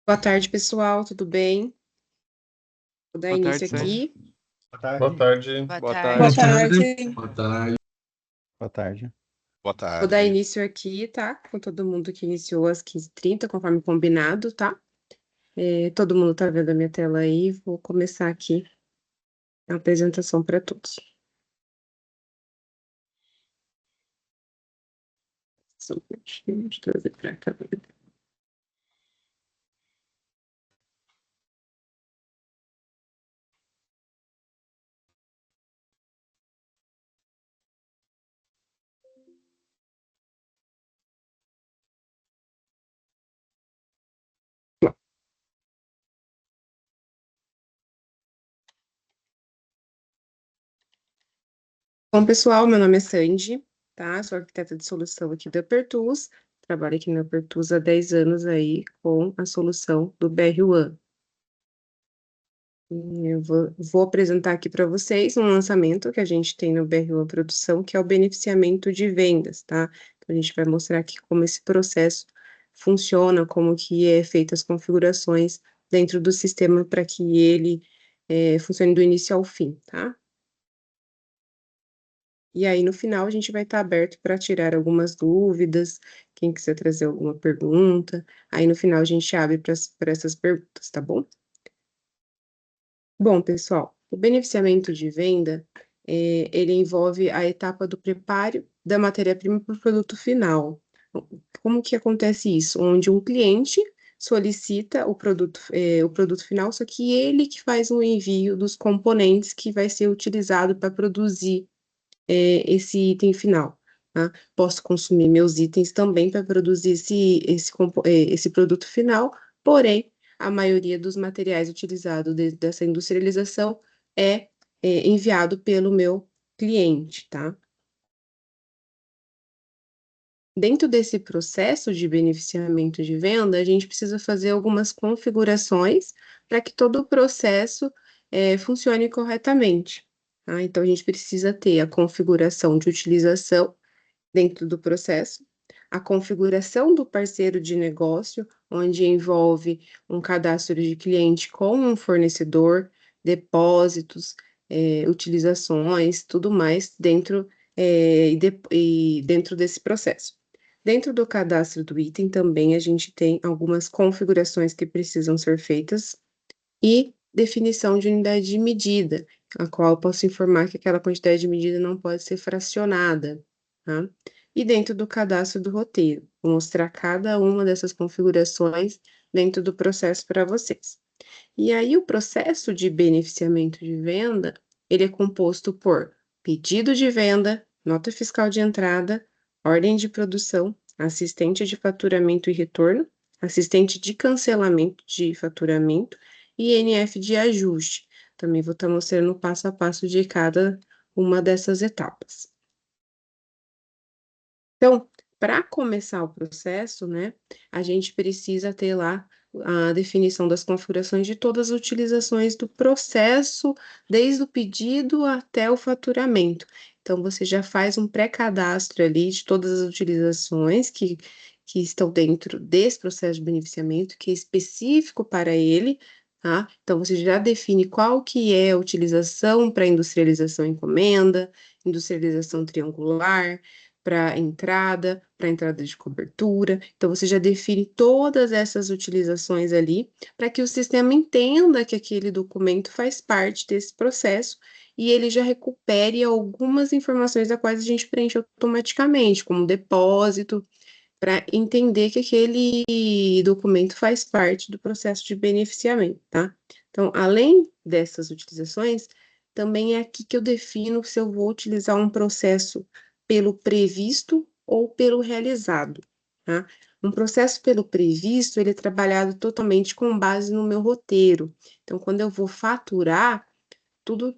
Boa tarde, pessoal, tudo bem? Vou dar Boa tarde, início Sandy. aqui. Boa tarde. Boa Boa tarde. tarde. Boa tarde. Boa tarde. Boa Vou dar tarde. início aqui, tá? Com todo mundo que iniciou às 15h30, conforme combinado, tá? Todo mundo tá vendo a minha tela aí. Vou começar aqui a apresentação para todos. Só um minutinho, deixa eu trazer para cá. Bom, pessoal, meu nome é Sandy, tá? Sou arquiteta de solução aqui da Apertus. Trabalho aqui na Apertus há 10 anos aí com a solução do BR-One. Eu vou apresentar aqui para vocês um lançamento que a gente tem no BR-One Produção, que é o beneficiamento de vendas, tá? Então, a gente vai mostrar aqui como esse processo funciona, como que é feita as configurações dentro do sistema para que ele funcione do início ao fim, tá? E aí, no final, a gente vai estar aberto para tirar algumas dúvidas, quem quiser trazer alguma pergunta, aí no final a gente abre para essas perguntas, tá bom? Bom, pessoal, o beneficiamento de venda, ele envolve a etapa do preparo da matéria-prima para o produto final. Como que acontece isso? Onde um cliente solicita o produto final, só que ele que faz o envio dos componentes que vai ser utilizado para produzir, esse item final, tá? Posso consumir meus itens também para produzir esse produto final, porém, a maioria dos materiais utilizados dessa industrialização é enviado pelo meu cliente, tá? Dentro desse processo de beneficiamento de venda, a gente precisa fazer algumas configurações para que todo o processo funcione corretamente, tá? Então, a gente precisa ter a configuração de utilização dentro do processo, a configuração do parceiro de negócio, onde envolve um cadastro de cliente com um fornecedor, depósitos, utilizações, tudo mais dentro, e dentro desse processo. Dentro do cadastro do item também a gente tem algumas configurações que precisam ser feitas e definição de unidade de medida, a qual eu posso informar que aquela quantidade de medida não pode ser fracionada, tá? E dentro do cadastro do roteiro, vou mostrar cada uma dessas configurações dentro do processo para vocês. E aí, o processo de beneficiamento de venda, ele é composto por pedido de venda, nota fiscal de entrada, ordem de produção, assistente de faturamento e retorno, assistente de cancelamento de faturamento e INF de ajuste. Também vou estar mostrando o passo a passo de cada uma dessas etapas. Então, para começar o processo, né, a gente precisa ter lá a definição das configurações de todas as utilizações do processo, desde o pedido até o faturamento. Então, você já faz um pré-cadastro ali de todas as utilizações que estão dentro desse processo de beneficiamento, que é específico para ele, tá? Então, você já define qual que é a utilização para industrialização encomenda, industrialização triangular, para entrada de cobertura. Então, você já define todas essas utilizações ali, para que o sistema entenda que aquele documento faz parte desse processo e ele já recupere algumas informações das quais a gente preenche automaticamente, como depósito, para entender que aquele documento faz parte do processo de beneficiamento, tá? Então, além dessas utilizações, também é aqui que eu defino se eu vou utilizar um processo pelo previsto ou pelo realizado, tá? Um processo pelo previsto, ele é trabalhado totalmente com base no meu roteiro. Então, quando eu vou faturar,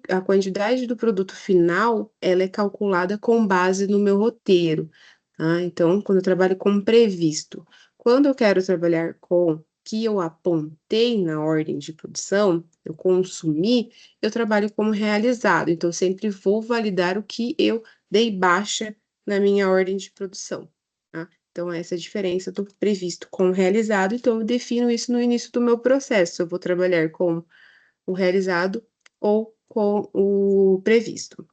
a quantidade do produto final, ela é calculada com base no meu roteiro, tá? Então, quando eu trabalho com previsto, quando eu quero trabalhar com que eu apontei na ordem de produção, eu consumi, eu trabalho como realizado. Então, eu sempre vou validar o que eu dei baixa na minha ordem de produção, tá? Então, essa é a diferença do previsto com o realizado. Então, eu defino isso no início do meu processo. Eu vou trabalhar com o realizado ou com o previsto.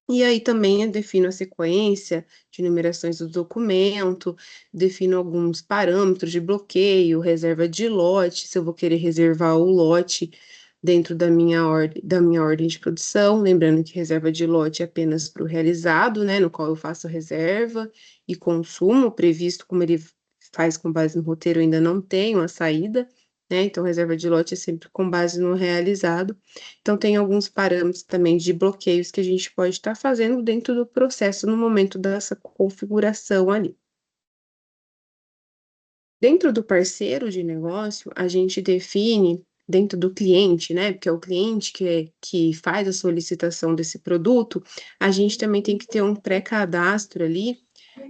E aí também eu defino a sequência de numerações do documento, defino alguns parâmetros de bloqueio, reserva de lote, se eu vou querer reservar o lote dentro da minha ordem de produção, lembrando que reserva de lote é apenas para o realizado, né, no qual eu faço a reserva e consumo, previsto como ele faz com base no roteiro, eu ainda não tenho a saída, né, então reserva de lote é sempre com base no realizado. Então, tem alguns parâmetros também de bloqueios que a gente pode estar fazendo dentro do processo no momento dessa configuração ali. Dentro do parceiro de negócio, a gente define dentro do cliente, né? Porque é o cliente que faz a solicitação desse produto, a gente também tem que ter um pré-cadastro ali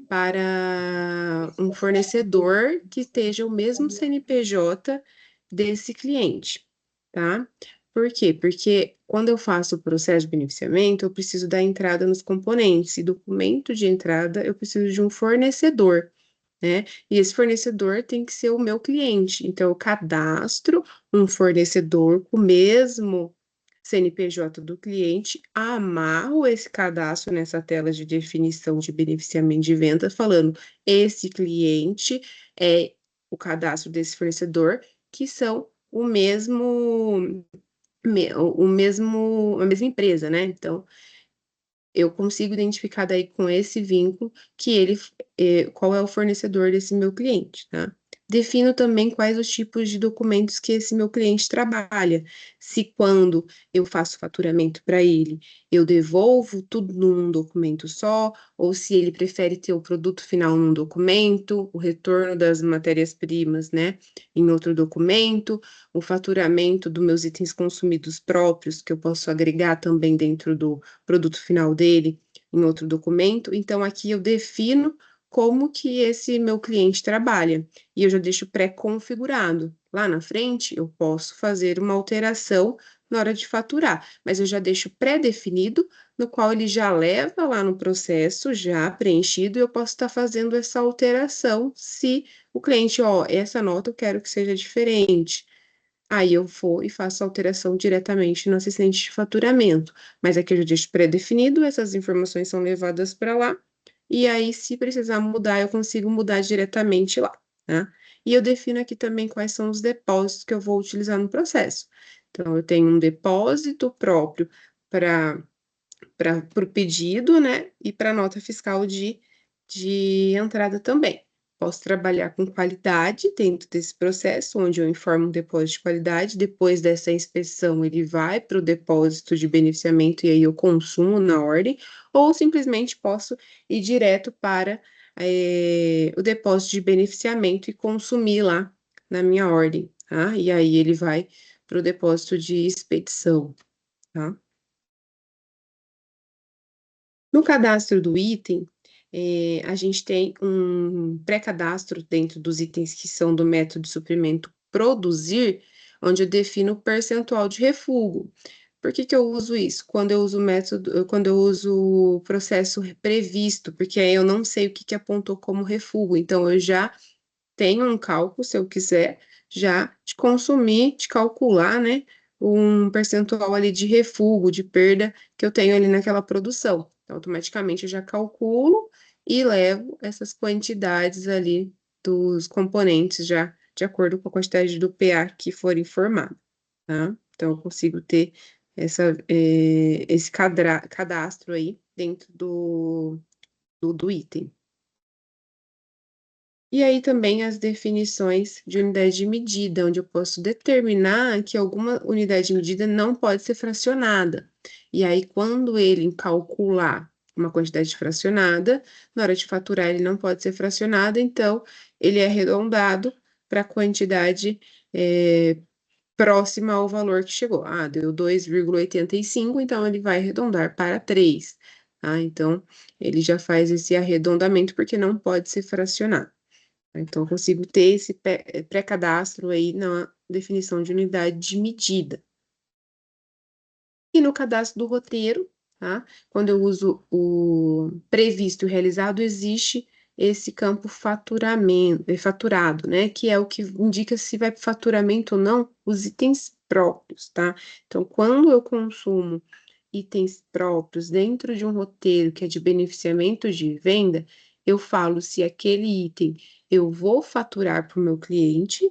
para um fornecedor que esteja o mesmo CNPJ desse cliente, tá? Por quê? Porque quando eu faço o processo de beneficiamento, eu preciso dar entrada nos componentes, e documento de entrada eu preciso de um fornecedor, né? E esse fornecedor tem que ser o meu cliente. Então, eu cadastro um fornecedor com o mesmo CNPJ do cliente, amarro esse cadastro nessa tela de definição de beneficiamento de venda, falando esse cliente é o cadastro desse fornecedor, que são a mesma empresa, né? Então, eu consigo identificar daí com esse vínculo que qual é o fornecedor desse meu cliente, tá? Defino também quais os tipos de documentos que esse meu cliente trabalha. Se quando eu faço faturamento para ele, eu devolvo tudo num documento só, ou se ele prefere ter o produto final num documento, o retorno das matérias-primas, né, em outro documento, o faturamento dos meus itens consumidos próprios, que eu posso agregar também dentro do produto final dele em outro documento. Então, aqui eu defino como que esse meu cliente trabalha e eu já deixo pré-configurado. Lá na frente, eu posso fazer uma alteração na hora de faturar, mas eu já deixo pré-definido, no qual ele já leva lá no processo, já preenchido, e eu posso estar fazendo essa alteração se o cliente, ó, essa nota eu quero que seja diferente. Aí eu vou e faço a alteração diretamente no assistente de faturamento. Mas aqui eu já deixo pré-definido, essas informações são levadas para lá, e aí, se precisar mudar, eu consigo mudar diretamente lá, tá? E eu defino aqui também quais são os depósitos que eu vou utilizar no processo. Então, eu tenho um depósito próprio para o pedido, né? E para nota fiscal de entrada também. Posso trabalhar com qualidade dentro desse processo, onde eu informo um depósito de qualidade. Depois dessa inspeção, ele vai para o depósito de beneficiamento e aí eu consumo na ordem, ou simplesmente posso ir direto para o depósito de beneficiamento e consumir lá na minha ordem, tá? E aí ele vai para o depósito de expedição, tá? No cadastro do item, a gente tem um pré-cadastro dentro dos itens que são do método de suprimento produzir, onde eu defino o percentual de refúgio. Por que que eu uso isso? Quando eu uso o processo previsto, porque aí eu não sei o que que apontou como refúgio, então eu já tenho um cálculo, se eu quiser, já de consumir, de calcular, né, um percentual ali de refúgio, de perda que eu tenho ali naquela produção. Então, automaticamente eu já calculo e levo essas quantidades ali dos componentes já de acordo com a quantidade do PA que for informado, tá? Então, eu consigo ter esse cadastro aí dentro do item. E aí também as definições de unidade de medida, onde eu posso determinar que alguma unidade de medida não pode ser fracionada. E aí, quando ele calcular uma quantidade fracionada, na hora de faturar ele não pode ser fracionado, então ele é arredondado para a quantidade próxima ao valor que chegou. Ah, deu 2,85, então ele vai arredondar para 3. Tá? Então, ele já faz esse arredondamento porque não pode ser fracionado. Então, eu consigo ter esse pré-cadastro aí na definição de unidade de medida. E no cadastro do roteiro, tá? Quando eu uso o previsto e o realizado, existe esse campo faturamento, faturado, né? Que é o que indica se vai para faturamento ou não os itens próprios, tá? Então, quando eu consumo itens próprios dentro de um roteiro que é de beneficiamento de venda, eu falo se aquele item eu vou faturar para o meu cliente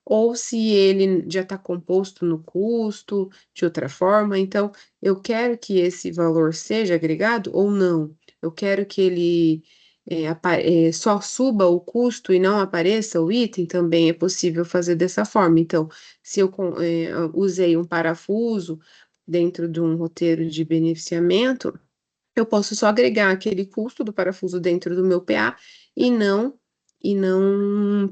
ou se ele já está composto no custo de outra forma. Então, eu quero que esse valor seja agregado ou não. Eu quero que ele só suba o custo e não apareça o item, também é possível fazer dessa forma. Então, se eu usei um parafuso dentro de um roteiro de beneficiamento, eu posso só agregar aquele custo do parafuso dentro do meu PA e não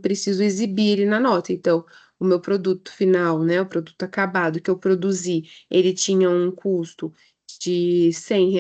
preciso exibir ele na nota. Então, o meu produto final, né, o produto acabado que eu produzi, ele tinha um custo de R$ 100,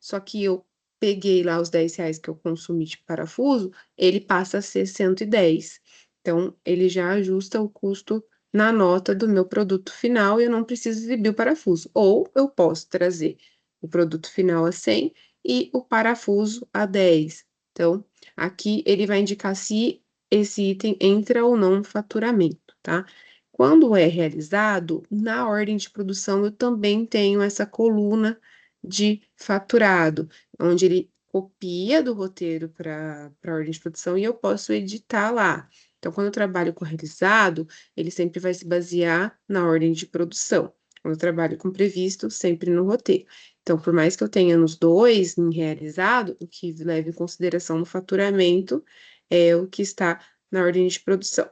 só que eu peguei lá os R$ 10 que eu consumi de parafuso, ele passa a ser 110. Então, ele já ajusta o custo na nota do meu produto final e eu não preciso exibir o parafuso. Ou eu posso trazer o produto final a 100 e o parafuso a 10. Então, aqui ele vai indicar se esse item entra ou não no faturamento, tá? Quando é realizado, na ordem de produção, eu também tenho essa coluna de faturado, onde ele copia do roteiro para a ordem de produção e eu posso editar lá. Então, quando eu trabalho com realizado, ele sempre vai se basear na ordem de produção. Quando eu trabalho com previsto, sempre no roteiro. Então, por mais que eu tenha nos dois em realizado, o que leva em consideração no faturamento é o que está na ordem de produção.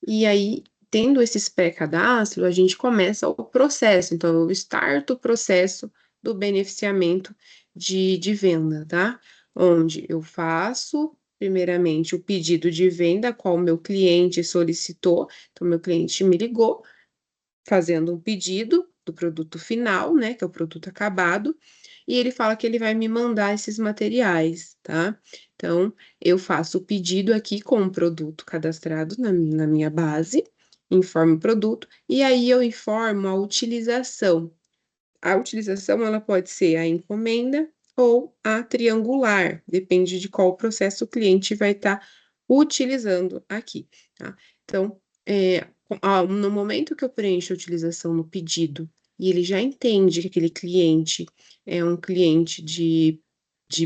E aí, tendo esses pré-cadastro, a gente começa o processo. Então, eu starto o processo do beneficiamento de venda, tá? Onde eu faço, primeiramente, o pedido de venda, qual o meu cliente solicitou. Então, meu cliente me ligou, fazendo um pedido do produto final, né, que é o produto acabado, e ele fala que ele vai me mandar esses materiais, tá? Então, eu faço o pedido aqui com o produto cadastrado na minha base, informo o produto, e aí eu informo a utilização. A utilização, ela pode ser a encomenda ou a triangular, depende de qual processo o cliente vai estar utilizando aqui, tá? Então, no momento que eu preencho a utilização no pedido e ele já entende que aquele cliente é um cliente de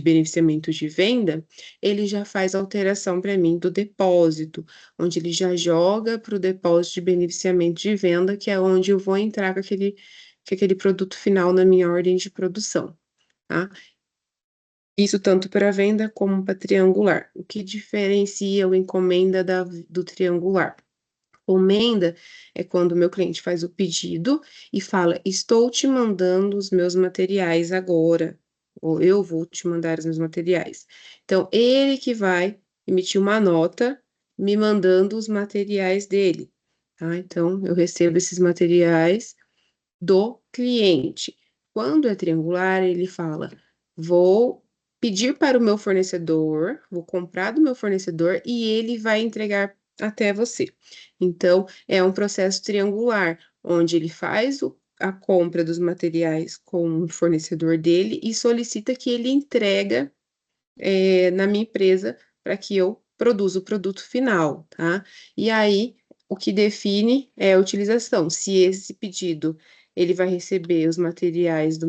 beneficiamento de venda, ele já faz alteração para mim do depósito, onde ele já joga para o depósito de beneficiamento de venda, que é onde eu vou entrar com aquele produto final na minha ordem de produção, tá? Isso tanto para venda como para triangular. O que diferencia o encomenda do triangular? Encomenda é quando o meu cliente faz o pedido e fala: Estou te mandando os meus materiais agora, ou eu vou te mandar os meus materiais. Então, ele que vai emitir uma nota me mandando os materiais dele, tá? Então, eu recebo esses materiais do cliente. Quando é triangular, ele fala: vou pedir para o meu fornecedor, vou comprar do meu fornecedor e ele vai entregar até você. Então, é um processo triangular, onde ele faz a compra dos materiais com o fornecedor dele e solicita que ele entrega na minha empresa para que eu produza o produto final, tá? E aí, o que define é a utilização. Se esse pedido ele vai receber os materiais do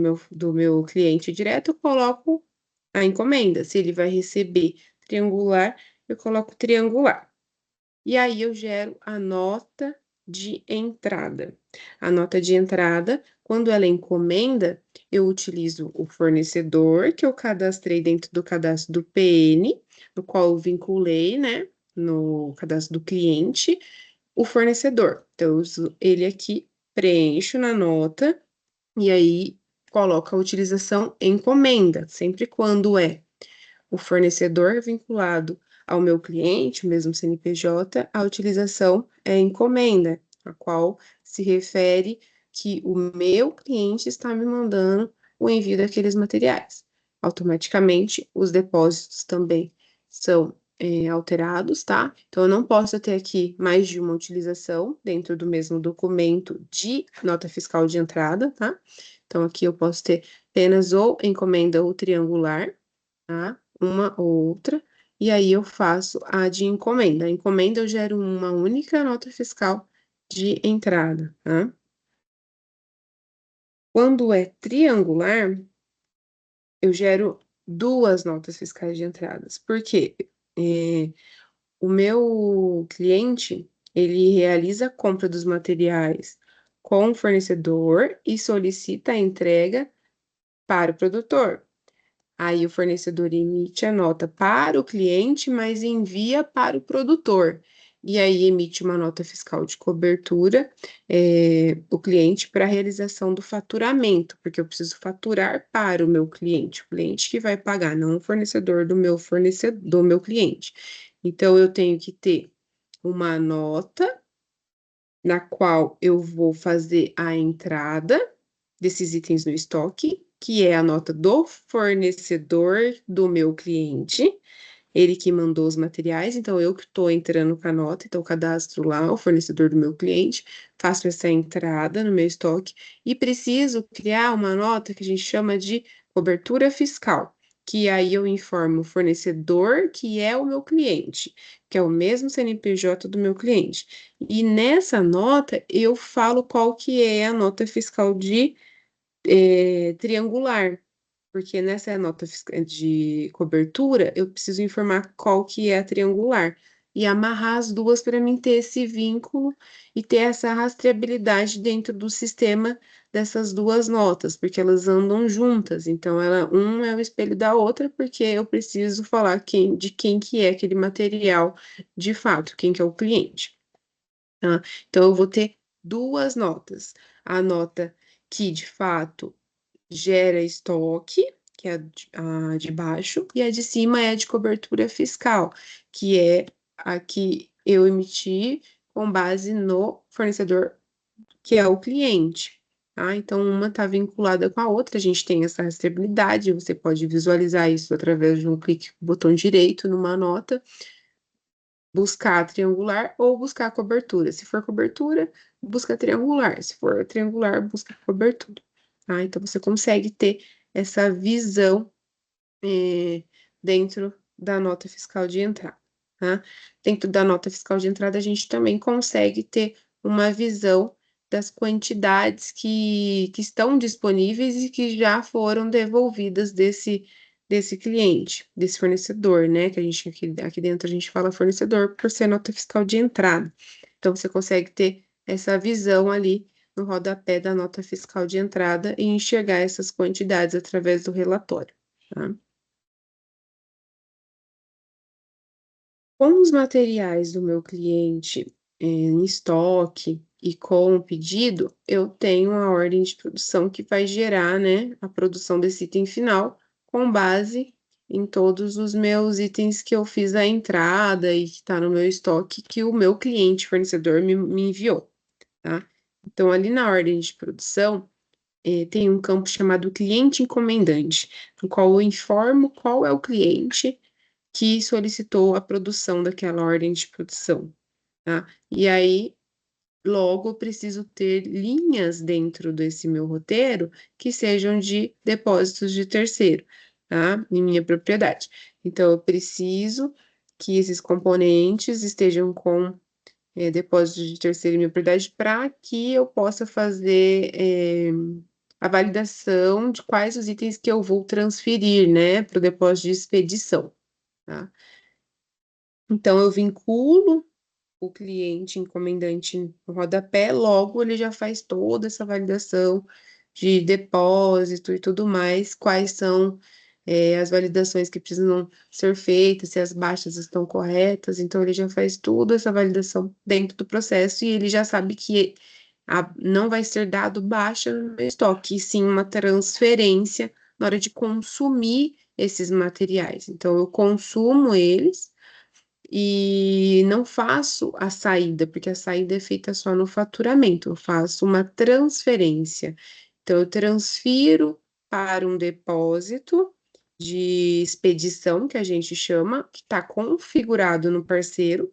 meu cliente direto, eu coloco a encomenda. Se ele vai receber triangular, eu coloco triangular. E aí eu gero a nota de entrada. A nota de entrada, quando ela é encomenda, eu utilizo o fornecedor que eu cadastrei dentro do cadastro do PN, no qual eu vinculei, né, no cadastro do cliente, o fornecedor. Então, eu uso ele aqui, preencho na nota e aí coloco a utilização encomenda, sempre quando é o fornecedor vinculado ao meu cliente, o mesmo CNPJ, a utilização é encomenda, a qual se refere que o meu cliente está me mandando o envio daqueles materiais. Automaticamente, os depósitos também são alterados, tá? Então, eu não posso ter aqui mais de uma utilização dentro do mesmo documento de nota fiscal de entrada, tá? Então, aqui eu posso ter apenas ou encomenda ou triangular. tá? Uma ou outra, e aí eu faço a de encomenda. A encomenda eu gero uma única nota fiscal de entrada, tá? Quando é triangular, eu gero duas notas fiscais de entradas. Por quê? É, o meu cliente, ele realiza a compra dos materiais com o fornecedor e solicita a entrega para o produtor. Aí o fornecedor emite a nota para o cliente, mas envia para o produtor. E aí emite uma nota fiscal de cobertura, o cliente para a realização do faturamento, porque eu preciso faturar para o cliente que vai pagar, não o fornecedor do meu cliente. Então eu tenho que ter uma nota na qual eu vou fazer a entrada desses itens no estoque, que é a nota do fornecedor do meu cliente, ele que mandou os materiais, então eu que estou entrando com a nota, então eu cadastro lá o fornecedor do meu cliente, faço essa entrada no meu estoque e preciso criar uma nota que a gente chama de cobertura fiscal, que aí eu informo o fornecedor que é o meu cliente, que é o mesmo CNPJ do meu cliente. E nessa nota eu falo qual que é a nota fiscal de triangular, porque nessa nota de cobertura eu preciso informar qual que é a triangular e amarrar as duas para mim ter esse vínculo e ter essa rastreabilidade dentro do sistema dessas duas notas, porque elas andam juntas. Então, um é o espelho da outra, porque eu preciso falar de quem que é aquele material de fato, quem que é o cliente. Tá? Então, eu vou ter duas notas. A nota que, de fato, gera estoque, que é a de baixo, e a de cima é a de cobertura fiscal, que é a que eu emiti com base no fornecedor, que é o cliente. Tá? Então, uma está vinculada com a outra, a gente tem essa rastreabilidade, você pode visualizar isso através de um clique com o botão direito numa nota, buscar triangular ou buscar cobertura. Se for cobertura, busca triangular. Se for triangular, busca cobertura. Tá? Então, você consegue ter essa visão dentro da nota fiscal de entrada. Tá? Dentro da nota fiscal de entrada, a gente também consegue ter uma visão das quantidades que estão disponíveis e que já foram devolvidas desse cliente, desse fornecedor, né? Que a gente aqui dentro a gente fala fornecedor por ser nota fiscal de entrada. Então, você consegue ter essa visão ali no rodapé da nota fiscal de entrada e enxergar essas quantidades através do relatório. Tá? Com os materiais do meu cliente em estoque e com o pedido, eu tenho a ordem de produção que vai gerar, né, a produção desse item final com base em todos os meus itens que eu fiz a entrada e que está no meu estoque que o meu cliente fornecedor me enviou, tá? Então, ali na ordem de produção, tem um campo chamado cliente encomendante, no qual eu informo qual é o cliente que solicitou a produção daquela ordem de produção, tá? E aí, logo, eu preciso ter linhas dentro desse meu roteiro que sejam de depósitos de terceiro, tá? Em minha propriedade. Então, eu preciso que esses componentes estejam com depósitos de terceiro em minha propriedade para que eu possa fazer a validação de quais os itens que eu vou transferir, né, para o depósito de expedição, tá? Então, eu vinculo o cliente encomendante no rodapé, logo ele já faz toda essa validação de depósito e tudo mais, quais são as validações que precisam ser feitas, se as baixas estão corretas, então ele já faz toda essa validação dentro do processo e ele já sabe que não vai ser dado baixa no meu estoque, e sim uma transferência na hora de consumir esses materiais. Então, eu consumo eles e não faço a saída, porque a saída é feita só no faturamento, eu faço uma transferência. Então, eu transfiro para um depósito de expedição, que a gente chama, que está configurado no parceiro,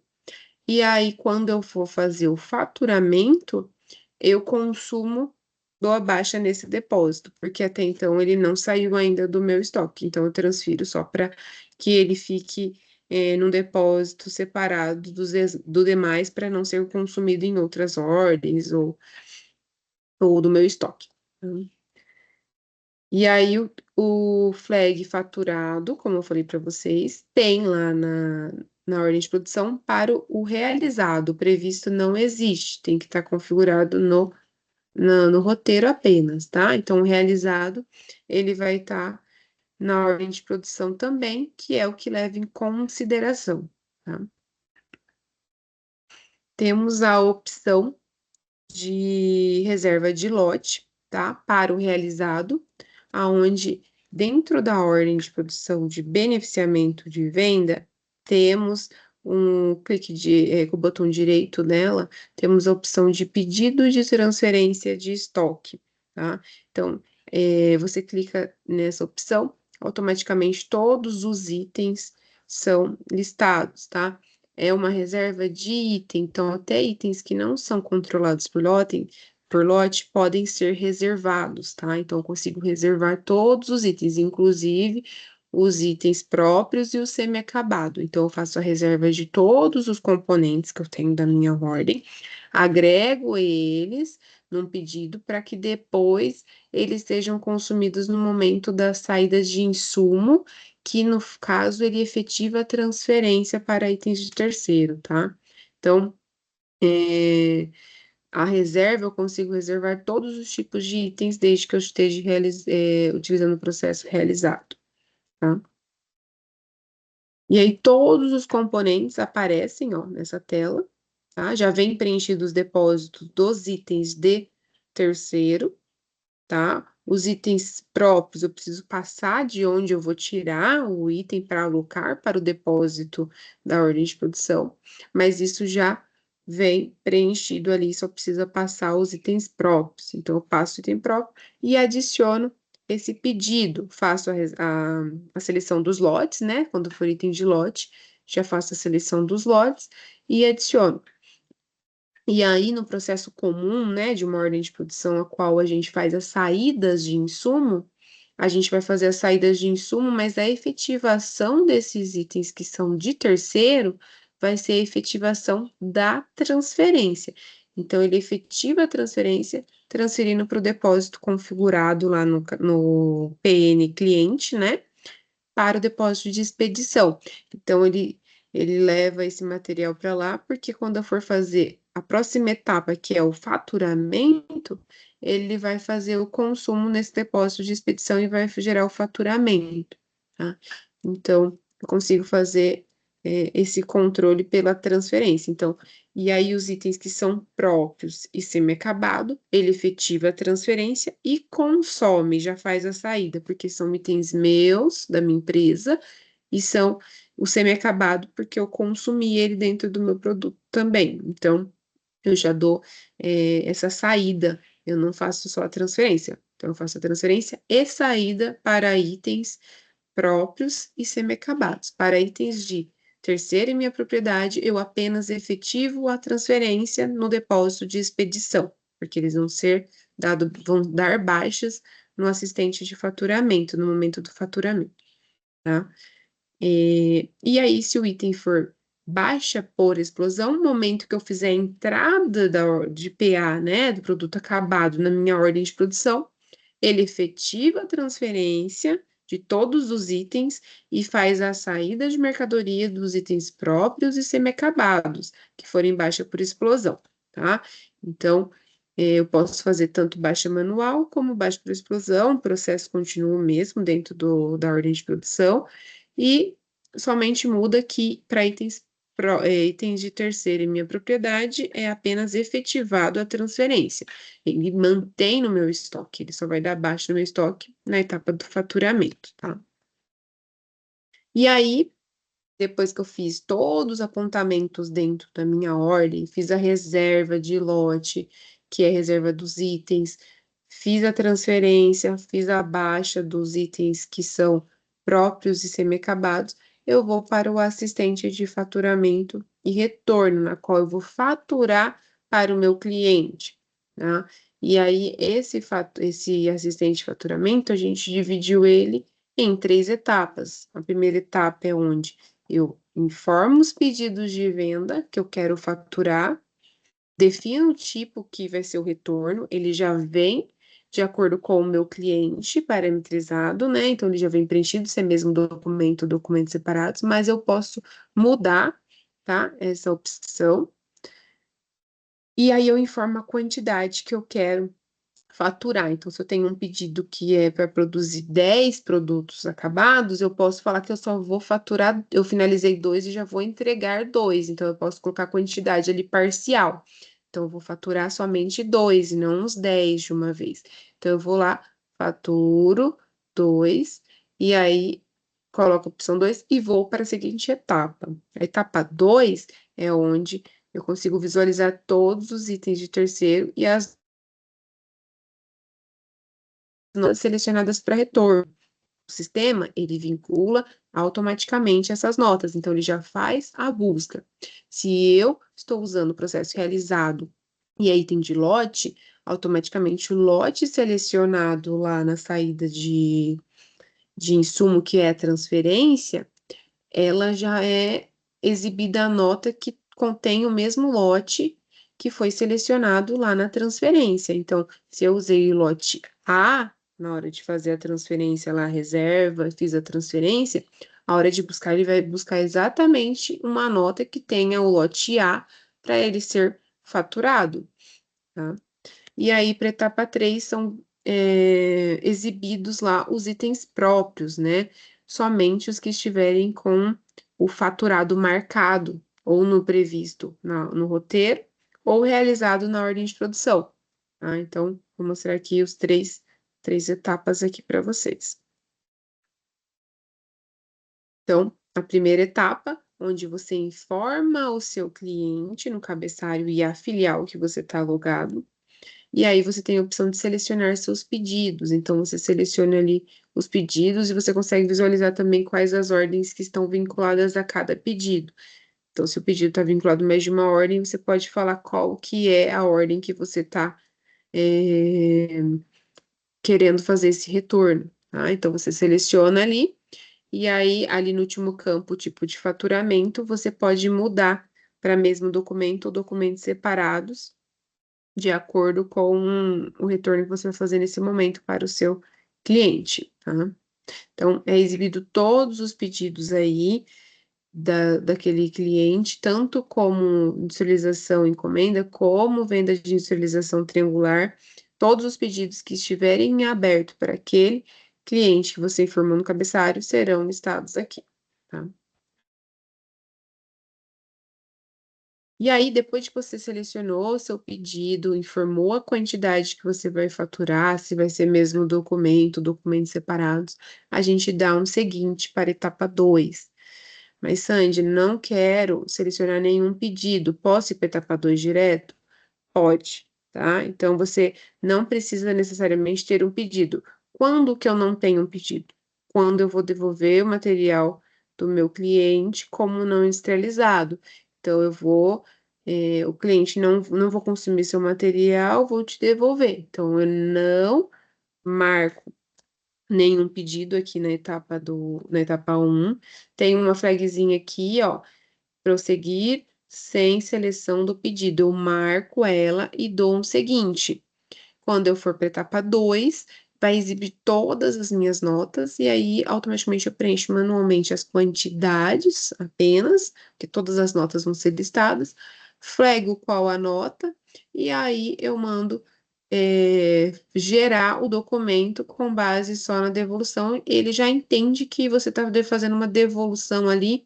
e aí, quando eu for fazer o faturamento, eu consumo dou a baixa nesse depósito, porque até então ele não saiu ainda do meu estoque. Então, eu transfiro só para que ele fique num depósito separado do demais para não ser consumido em outras ordens ou do meu estoque. E aí, o flag faturado, como eu falei para vocês, tem lá na ordem de produção para o realizado. O previsto não existe, tem que estar configurado no roteiro apenas, tá? Então, o realizado, ele vai estar na ordem de produção também, que é o que leva em consideração, tá? Temos a opção de reserva de lote, tá? Para o realizado, aonde dentro da ordem de produção de beneficiamento de venda, temos um clique com o botão direito nela, temos a opção de pedido de transferência de estoque, tá? Então, você clica nessa opção, automaticamente todos os itens são listados, tá? É uma reserva de item, então até itens que não são controlados por lote podem ser reservados, tá? Então eu consigo reservar todos os itens, inclusive os itens próprios e o semi-acabado. Então eu faço a reserva de todos os componentes que eu tenho da minha ordem, agrego eles num pedido para que depois eles sejam consumidos no momento das saídas de insumo, que no caso ele efetiva a transferência para itens de terceiro, tá? Então, a reserva eu consigo reservar todos os tipos de itens desde que eu esteja utilizando o processo realizado, tá? E aí todos os componentes aparecem, ó, nessa tela, tá? Já vem preenchidos os depósitos dos itens de terceiro, tá? Os itens próprios, eu preciso passar de onde eu vou tirar o item para alocar para o depósito da ordem de produção, mas isso já vem preenchido ali, só precisa passar os itens próprios. Então, eu passo o item próprio e adiciono esse pedido, faço a seleção dos lotes, né? Quando for item de lote, já faço a seleção dos lotes e adiciono. E aí, no processo comum, né, de uma ordem de produção, a qual a gente faz as saídas de insumo, a gente vai fazer as saídas de insumo, mas a efetivação desses itens que são de terceiro vai ser a efetivação da transferência. Então, ele efetiva a transferência, transferindo para o depósito configurado lá no PN cliente, né? Para o depósito de expedição. Então, ele leva esse material para lá, porque quando eu for fazer a próxima etapa, que é o faturamento, ele vai fazer o consumo nesse depósito de expedição e vai gerar o faturamento, tá? Então, eu consigo fazer esse controle pela transferência. Então, e aí os itens que são próprios e semi-acabado, ele efetiva a transferência e consome, já faz a saída, porque são itens meus, da minha empresa, e são o semi-acabado, porque eu consumi ele dentro do meu produto também. Então, eu já dou essa saída, eu não faço só a transferência. Então, eu faço a transferência e saída para itens próprios e semi-acabados. Para itens de terceira e minha propriedade, eu apenas efetivo a transferência no depósito de expedição, porque eles vão dar baixas no assistente de faturamento, no momento do faturamento, tá? E aí, se o item for baixa por explosão, no momento que eu fizer a entrada de PA, né, do produto acabado na minha ordem de produção, ele efetiva a transferência de todos os itens e faz a saída de mercadoria dos itens próprios e semi-acabados, que forem baixa por explosão, tá? Então, eu posso fazer tanto baixa manual como baixa por explosão, o processo continua o mesmo dentro da ordem de produção, e somente muda que para itens de terceira e minha propriedade é apenas efetivado a transferência. Ele mantém no meu estoque, ele só vai dar baixa no meu estoque na etapa do faturamento, tá? E aí, depois que eu fiz todos os apontamentos dentro da minha ordem, fiz a reserva de lote, que é a reserva dos itens, fiz a transferência, fiz a baixa dos itens que são próprios e semi-acabados, eu vou para o assistente de faturamento e retorno, na qual eu vou faturar para o meu cliente, tá? E aí, esse assistente de faturamento, a gente dividiu ele em 3 etapas. A primeira etapa é onde eu informo os pedidos de venda que eu quero faturar, defino o tipo que vai ser o retorno, ele já vem de acordo com o meu cliente parametrizado, né? Então, ele já vem preenchido, se é mesmo documento, documentos separados, mas eu posso mudar, tá? Essa opção. E aí eu informo a quantidade que eu quero faturar. Então, se eu tenho um pedido que é para produzir 10 produtos acabados, eu posso falar que eu só vou faturar, eu finalizei 2 e já vou entregar 2. Então, eu posso colocar a quantidade ali parcial. Então, eu vou faturar somente 2 e não os 10 de uma vez. Então, eu vou lá, faturo 2 e aí coloco a opção 2 e vou para a seguinte etapa. A etapa 2 é onde eu consigo visualizar todos os itens de terceiro e as notas selecionadas para retorno. O sistema, ele vincula automaticamente essas notas, então ele já faz a busca. Se eu estou usando o processo realizado e é item de lote, automaticamente o lote selecionado lá na saída de insumo, que é a transferência, ela já é exibida a nota que contém o mesmo lote que foi selecionado lá na transferência. Então, se eu usei o lote A na hora de fazer a transferência lá, a reserva, fiz a transferência, a hora de buscar, ele vai buscar exatamente uma nota que tenha o lote A para ele ser faturado, tá? E aí, para a etapa 3, são exibidos lá os itens próprios, né? Somente os que estiverem com o faturado marcado, ou no previsto no roteiro, ou realizado na ordem de produção. Tá? Então, vou mostrar aqui os três etapas aqui para vocês. Então, a primeira etapa, onde você informa o seu cliente no cabeçalho e a filial que você está logado. E aí você tem a opção de selecionar seus pedidos. Então, você seleciona ali os pedidos e você consegue visualizar também quais as ordens que estão vinculadas a cada pedido. Então, se o pedido está vinculado a mais de uma ordem, você pode falar qual que é a ordem que você está querendo fazer esse retorno, tá? Então, você seleciona ali, e aí, ali no último campo, tipo de faturamento, você pode mudar para mesmo documento ou documentos separados, de acordo com o retorno que você vai fazer nesse momento para o seu cliente, tá? Então, é exibido todos os pedidos aí daquele cliente, tanto como industrialização encomenda, como venda de industrialização triangular, todos os pedidos que estiverem em aberto para aquele cliente que você informou no cabeçalho serão listados aqui, tá? E aí, depois que você selecionou o seu pedido, informou a quantidade que você vai faturar, se vai ser mesmo documentos separados, a gente dá um seguinte para a etapa 2. Mas, Sandy, não quero selecionar nenhum pedido. Posso ir para a etapa 2 direto? Pode, tá? Então, você não precisa necessariamente ter um pedido. Quando que eu não tenho um pedido? Quando eu vou devolver o material do meu cliente como não industrializado. Então, o cliente não vou consumir seu material, vou te devolver. Então, eu não marco nenhum pedido aqui na etapa 1. Tem uma flagzinha aqui, ó, prosseguir sem seleção do pedido. Eu marco ela e dou um seguinte. Quando eu for para a etapa 2, vai exibir todas as minhas notas e aí automaticamente eu preencho manualmente as quantidades apenas, porque todas as notas vão ser listadas, flego qual a nota e aí eu mando gerar o documento com base só na devolução. Ele já entende que você está fazendo uma devolução ali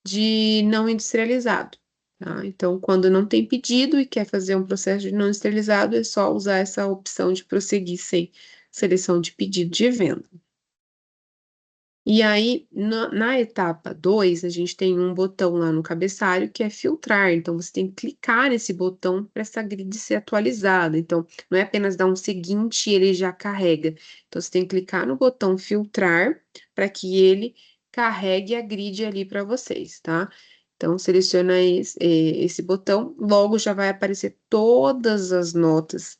de não industrializado, tá? Então, quando não tem pedido e quer fazer um processo de não industrializado, é só usar essa opção de prosseguir sem seleção de pedido de venda. E aí, na etapa 2, a gente tem um botão lá no cabeçalho que é filtrar. Então, você tem que clicar nesse botão para essa grid ser atualizada. Então, não é apenas dar um seguinte e ele já carrega. Então, você tem que clicar no botão filtrar para que ele carregue a grid ali para vocês, tá? Então, seleciona esse botão, logo já vai aparecer todas as notas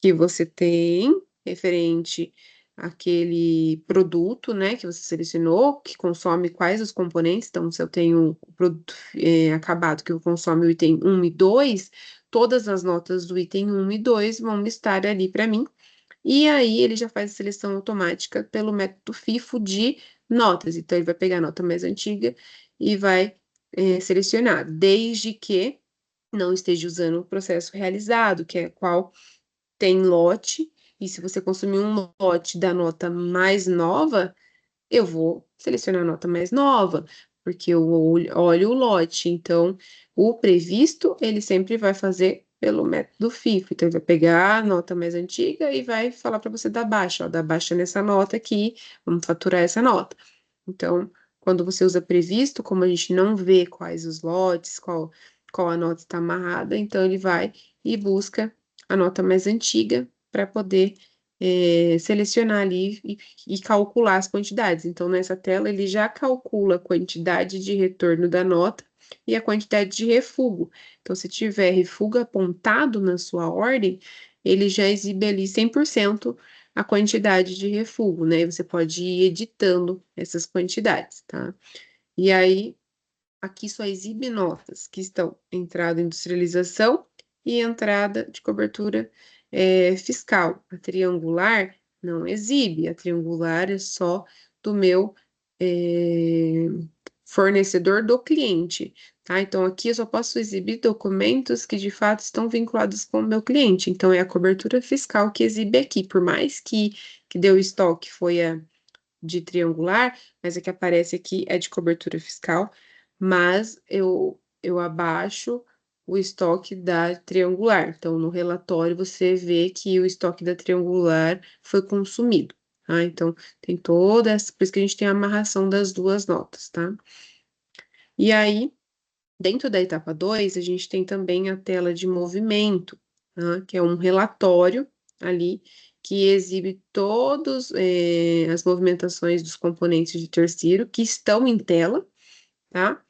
que você tem referente àquele produto, né, que você selecionou, que consome quais os componentes. Então, se eu tenho o produto acabado que consome o item 1 e 2, todas as notas do item 1 e 2 vão estar ali para mim. E aí ele já faz a seleção automática pelo método FIFO de notas. Então, ele vai pegar a nota mais antiga e vai selecionar, desde que não esteja usando o processo realizado, que é qual tem lote, e se você consumir um lote da nota mais nova, eu vou selecionar a nota mais nova, porque eu olho o lote. Então, o previsto, ele sempre vai fazer pelo método FIFO. Então, ele vai pegar a nota mais antiga e vai falar para você dar baixa, ó, dá baixa nessa nota aqui, vamos faturar essa nota. Então, quando você usa previsto, como a gente não vê quais os lotes, qual a nota está amarrada, então ele vai e busca a nota mais antiga para poder selecionar ali e calcular as quantidades. Então, nessa tela, ele já calcula a quantidade de retorno da nota e a quantidade de refugo. Então, se tiver refugo apontado na sua ordem, ele já exibe ali 100% a quantidade de refugo, né? E você pode ir editando essas quantidades, tá? E aí, aqui só exibe notas que estão entrada industrialização e entrada de cobertura fiscal. A triangular não exibe, a triangular é só do meu é, fornecedor do cliente, tá? Então, aqui eu só posso exibir documentos que de fato estão vinculados com o meu cliente. Então, é a cobertura fiscal que exibe aqui, por mais que deu estoque foi a de triangular, mas a que aparece aqui é de cobertura fiscal, mas eu abaixo o estoque da triangular. Então, no relatório, você vê que o estoque da triangular foi consumido, tá? Então, tem toda essa, por isso que a gente tem a amarração das duas notas, tá? E aí, dentro da etapa 2, a gente tem também a tela de movimento, tá? Que é um relatório ali que exibe todas as movimentações dos componentes de terceiro que estão em tela, tá?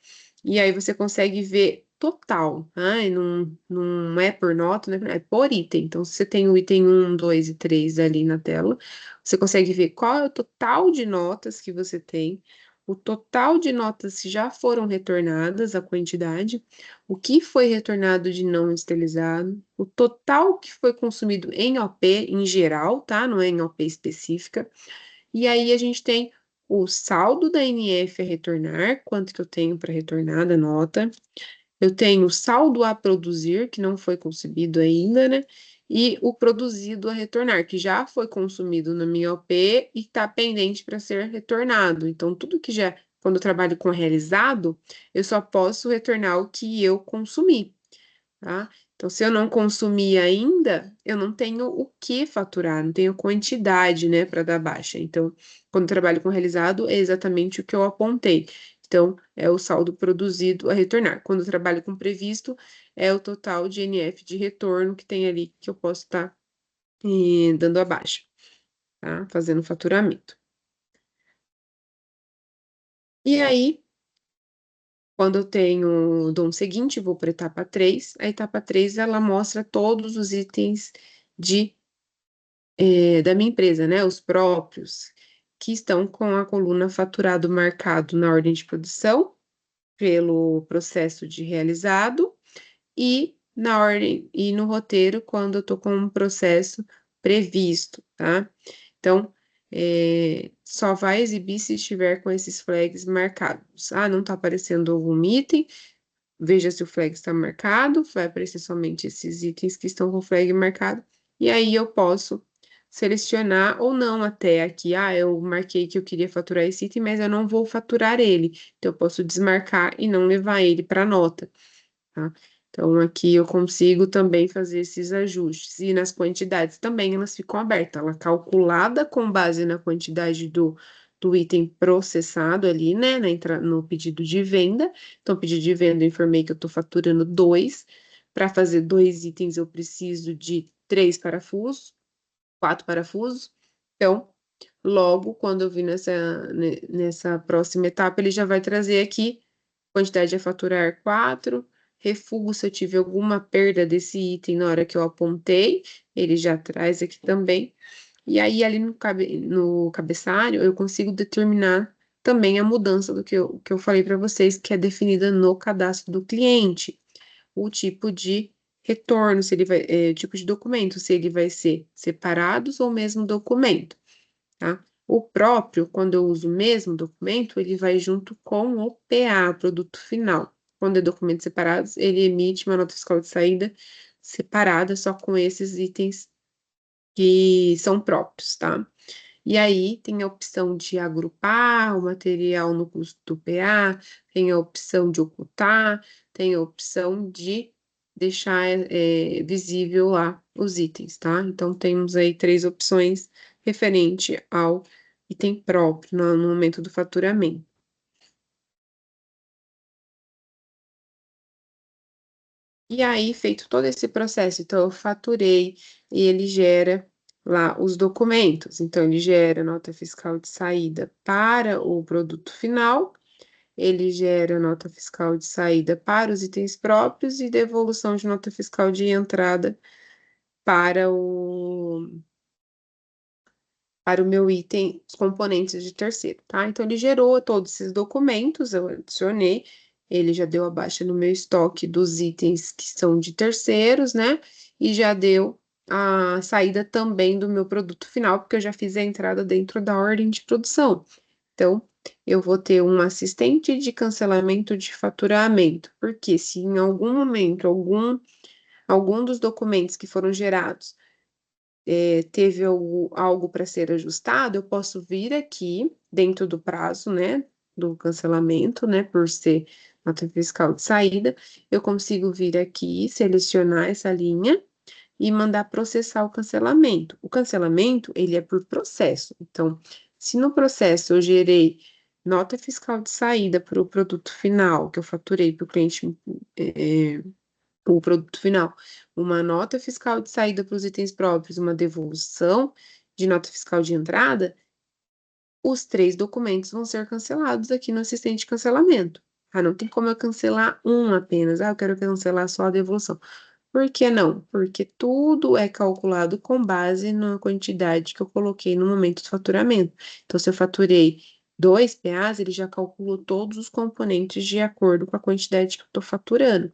E aí você consegue ver total, tá? E não é por nota, né? É por item. Então, se você tem o item 1, 2 e 3 ali na tela, você consegue ver qual é o total de notas que você tem, o total de notas que já foram retornadas, a quantidade, o que foi retornado de não estilizado, o total que foi consumido em OP em geral, tá? Não é em OP específica. E aí a gente tem o saldo da NF a retornar, quanto que eu tenho para retornar da nota. Eu tenho o saldo a produzir, que não foi consumido ainda, né? E o produzido a retornar, que já foi consumido na minha OP e está pendente para ser retornado. Então, tudo que já, quando eu trabalho com realizado, eu só posso retornar o que eu consumi, tá? Então, se eu não consumir ainda, eu não tenho o que faturar, não tenho quantidade, né, para dar baixa. Então, quando eu trabalho com realizado, é exatamente o que eu apontei. Então, é o saldo produzido a retornar. Quando eu trabalho com previsto, é o total de NF de retorno que tem ali que eu posso estar dando a baixa, tá? Fazendo faturamento. E aí, quando eu tenho, dou um seguinte, vou para a etapa 3. A etapa 3 ela mostra todos os itens de da minha empresa, né, os próprios, que estão com a coluna faturado marcado na ordem de produção, pelo processo de realizado, e na ordem e no roteiro, quando eu estou com um processo previsto, tá? Então, só vai exibir se estiver com esses flags marcados. Ah, não está aparecendo algum item, veja se o flag está marcado, vai aparecer somente esses itens que estão com o flag marcado, e aí eu posso selecionar ou não até aqui, eu marquei que eu queria faturar esse item, mas eu não vou faturar ele, então eu posso desmarcar e não levar ele para nota, tá? Então aqui eu consigo também fazer esses ajustes, e nas quantidades também elas ficam abertas, ela é calculada com base na quantidade do item processado ali, né, no pedido de venda. Então, pedido de venda, eu informei que eu estou faturando 2. Para fazer 2 itens, eu preciso de 3 parafusos, 4 parafusos. Então, logo, quando eu vir nessa próxima etapa, ele já vai trazer aqui quantidade a faturar 4, refugo se eu tive alguma perda desse item na hora que eu apontei, ele já traz aqui também. E aí, ali no cabeçalho, eu consigo determinar também a mudança do que eu falei para vocês, que é definida no cadastro do cliente. O tipo de retorno, se ele vai, o tipo de documento, se ele vai ser separados ou mesmo documento, tá? O próprio, quando eu uso o mesmo documento, ele vai junto com o PA, produto final. Quando é documentos separados, ele emite uma nota fiscal de saída separada, só com esses itens que são próprios, tá? E aí tem a opção de agrupar o material no custo do PA, tem a opção de ocultar, tem a opção de deixar visível lá os itens, tá? Então temos aí 3 opções referente ao item próprio no momento do faturamento. E aí, feito todo esse processo, então eu faturei e ele gera lá os documentos. Então, ele gera nota fiscal de saída para o produto final, ele gera nota fiscal de saída para os itens próprios e devolução de nota fiscal de entrada para o meu item, os componentes de terceiro, tá? Então, ele gerou todos esses documentos, eu adicionei, ele já deu a baixa no meu estoque dos itens que são de terceiros, né? E já deu a saída também do meu produto final, porque eu já fiz a entrada dentro da ordem de produção. Então, eu vou ter um assistente de cancelamento de faturamento, porque se em algum momento algum dos documentos que foram gerados teve algo para ser ajustado, eu posso vir aqui dentro do prazo, né, do cancelamento, né, por ser nota fiscal de saída, eu consigo vir aqui, selecionar essa linha e mandar processar o cancelamento. O cancelamento, ele é por processo. Então, se no processo eu gerei nota fiscal de saída para o produto final, que eu faturei para o cliente o produto final, uma nota fiscal de saída para os itens próprios, uma devolução de nota fiscal de entrada, os 3 documentos vão ser cancelados aqui no assistente de cancelamento. Ah, não tem como eu cancelar um apenas. Ah, eu quero cancelar só a devolução. Por que não? Porque tudo é calculado com base na quantidade que eu coloquei no momento do faturamento. Então, se eu faturei 2 PAs, ele já calculou todos os componentes de acordo com a quantidade que eu estou faturando.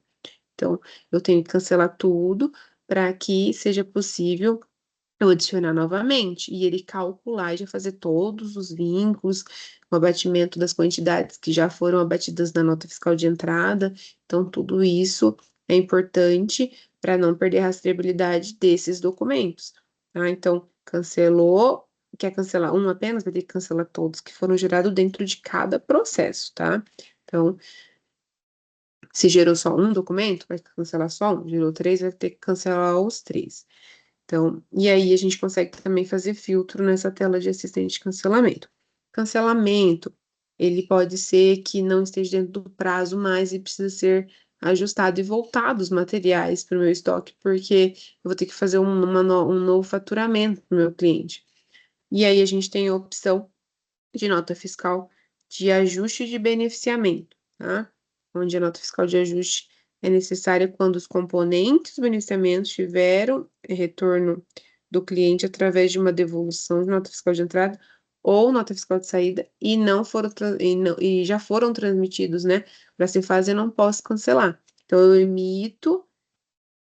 Então, eu tenho que cancelar tudo para que seja possível eu adicionar novamente e ele calcular e já fazer todos os vínculos, o abatimento das quantidades que já foram abatidas na nota fiscal de entrada. Então, tudo isso é importante para não perder a rastreabilidade desses documentos, tá? Então, cancelou, quer cancelar um apenas, vai ter que cancelar todos que foram gerados dentro de cada processo, tá? Então, se gerou só um documento, vai cancelar só um. Gerou 3, vai ter que cancelar os 3. Então, e aí a gente consegue também fazer filtro nessa tela de assistente de cancelamento. Cancelamento, ele pode ser que não esteja dentro do prazo mais e precisa ser ajustado e voltado os materiais para o meu estoque, porque eu vou ter que fazer um novo faturamento para o meu cliente. E aí a gente tem a opção de nota fiscal de ajuste de beneficiamento, tá? Onde a nota fiscal de ajuste é necessária quando os componentes dos beneficiamentos tiveram retorno do cliente através de uma devolução de nota fiscal de entrada ou nota fiscal de saída e não foram e já foram transmitidos, né? Para se fazer, eu não posso cancelar. Então, eu emito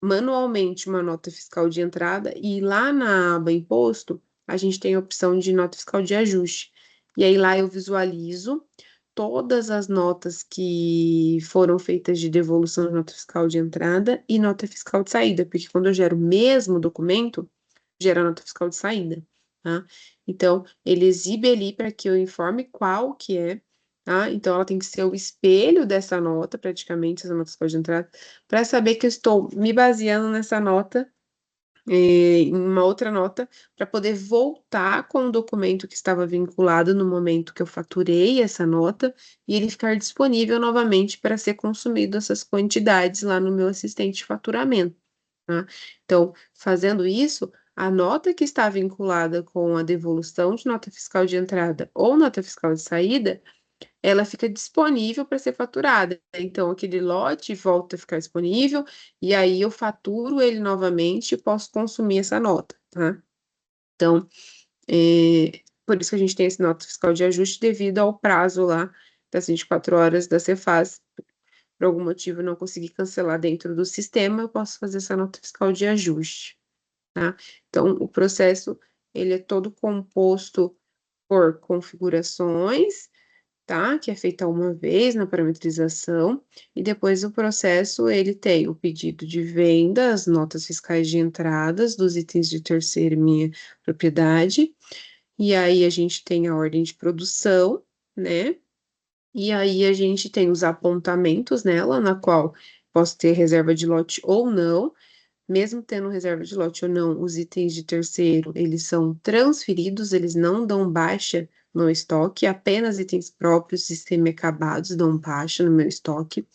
manualmente uma nota fiscal de entrada e lá na aba imposto, a gente tem a opção de nota fiscal de ajuste. E aí lá eu visualizo todas as notas que foram feitas de devolução de nota fiscal de entrada e nota fiscal de saída, porque quando eu gero o mesmo documento, gera nota fiscal de saída, tá? Então, ele exibe ali para que eu informe qual que é, tá? Então, ela tem que ser o espelho dessa nota, praticamente, essa nota fiscal de entrada, para saber que eu estou me baseando nessa nota, em uma outra nota, para poder voltar com o documento que estava vinculado no momento que eu faturei essa nota e ele ficar disponível novamente para ser consumido essas quantidades lá no meu assistente de faturamento, tá? Então, fazendo isso, a nota que está vinculada com a devolução de nota fiscal de entrada ou nota fiscal de saída, ela fica disponível para ser faturada. Então, aquele lote volta a ficar disponível, e aí eu faturo ele novamente e posso consumir essa nota, tá? Então, por isso que a gente tem esse nota fiscal de ajuste devido ao prazo lá das 24 horas da Cefaz. Por algum motivo eu não consegui cancelar dentro do sistema, eu posso fazer essa nota fiscal de ajuste, tá? Então, o processo, ele é todo composto por configurações, tá? Que é feita uma vez na parametrização, e depois o processo, ele tem o pedido de venda, as notas fiscais de entradas dos itens de terceira e minha propriedade, e aí a gente tem a ordem de produção, né? E aí a gente tem os apontamentos nela, na qual posso ter reserva de lote ou não. Mesmo tendo reserva de lote ou não, os itens de terceiro, eles são transferidos, eles não dão baixa no estoque, apenas itens próprios e semi-acabados dão baixa no meu estoque.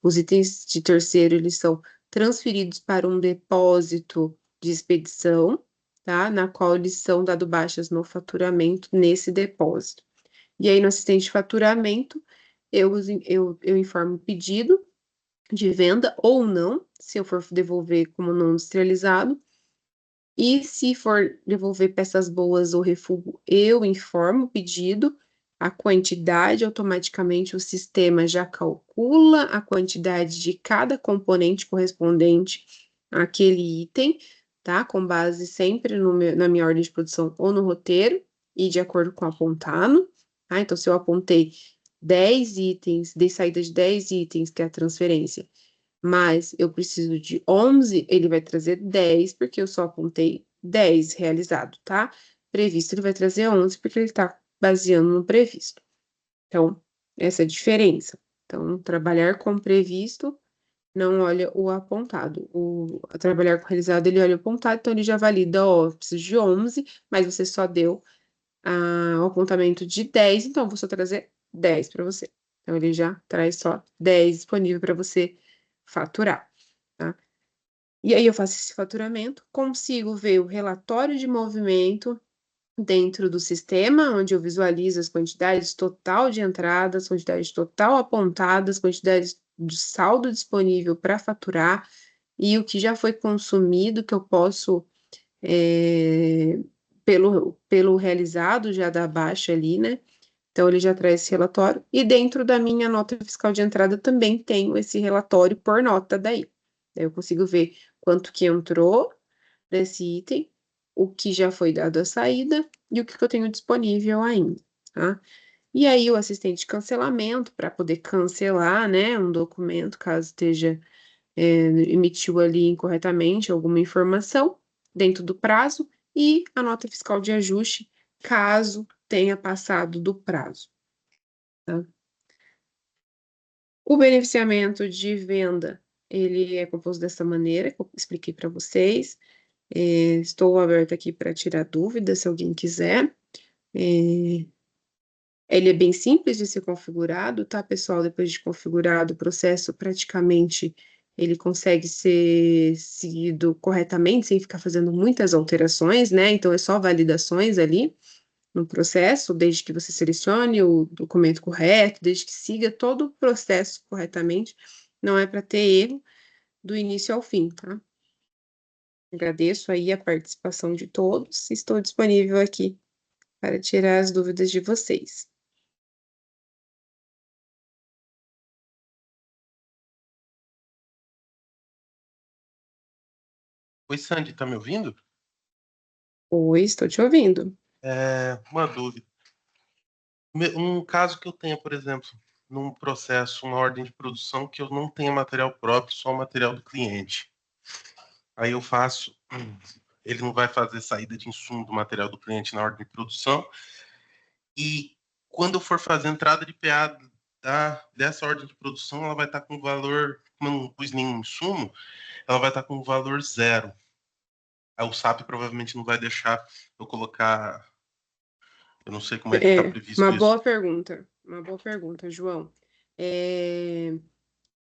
Os itens de terceiro, eles são transferidos para um depósito de expedição, tá? Na qual eles são dado baixas no faturamento nesse depósito. E aí, no assistente de faturamento, eu informo o pedido de venda ou não, se eu for devolver como não industrializado. E se for devolver peças boas ou refúgio, eu informo o pedido, a quantidade, automaticamente o sistema já calcula a quantidade de cada componente correspondente àquele item, tá? Com base sempre na minha ordem de produção ou no roteiro, e de acordo com o apontado, tá? Então, se eu apontei 10 itens, de saída de 10 itens, que é a transferência, mas eu preciso de 11, ele vai trazer 10, porque eu só apontei 10 realizado, tá? Previsto, ele vai trazer 11, porque ele está baseando no previsto. Então, essa é a diferença. Então, trabalhar com previsto não olha o apontado. Trabalhar com realizado, ele olha o apontado, então ele já valida, ó, eu preciso de 11, mas você só deu o apontamento de 10, então eu vou só trazer 10 para você. Então, ele já traz só 10 disponível para você faturar, tá? E aí eu faço esse faturamento, consigo ver o relatório de movimento dentro do sistema, onde eu visualizo as quantidades total de entradas, quantidades total apontadas, quantidades de saldo disponível para faturar e o que já foi consumido, que eu posso, pelo realizado, já dar baixa ali, né? Então, ele já traz esse relatório. E dentro da minha nota fiscal de entrada também tenho esse relatório por nota daí. Daí eu consigo ver quanto que entrou desse item, o que já foi dado à saída e o que eu tenho disponível ainda, tá? E aí o assistente de cancelamento, para poder cancelar, né, um documento, caso emitiu ali incorretamente alguma informação dentro do prazo, e a nota fiscal de ajuste, caso tenha passado do prazo, tá? O beneficiamento de venda, ele é composto dessa maneira, que eu expliquei para vocês. Estou aberta aqui para tirar dúvidas, se alguém quiser. Ele é bem simples de ser configurado, tá, pessoal? Depois de configurado, o processo praticamente ele consegue ser seguido corretamente, sem ficar fazendo muitas alterações, né? Então, é só validações ali no processo, desde que você selecione o documento correto, desde que siga todo o processo corretamente, não é para ter erro do início ao fim, tá? Agradeço aí a participação de todos, estou disponível aqui para tirar as dúvidas de vocês. Oi, Sandy, tá me ouvindo? Oi, estou te ouvindo. Uma dúvida. Um caso que eu tenha, por exemplo, num processo, uma ordem de produção que eu não tenha material próprio, só o material do cliente. Aí eu faço, ele não vai fazer saída de insumo do material do cliente na ordem de produção. E quando eu for fazer a entrada de PA dessa ordem de produção, ela vai estar com valor, como eu não pus nenhum insumo, ela vai estar com valor 0. Aí o SAP provavelmente não vai deixar eu colocar. Eu não sei como é que está previsto isso. Uma boa pergunta, João.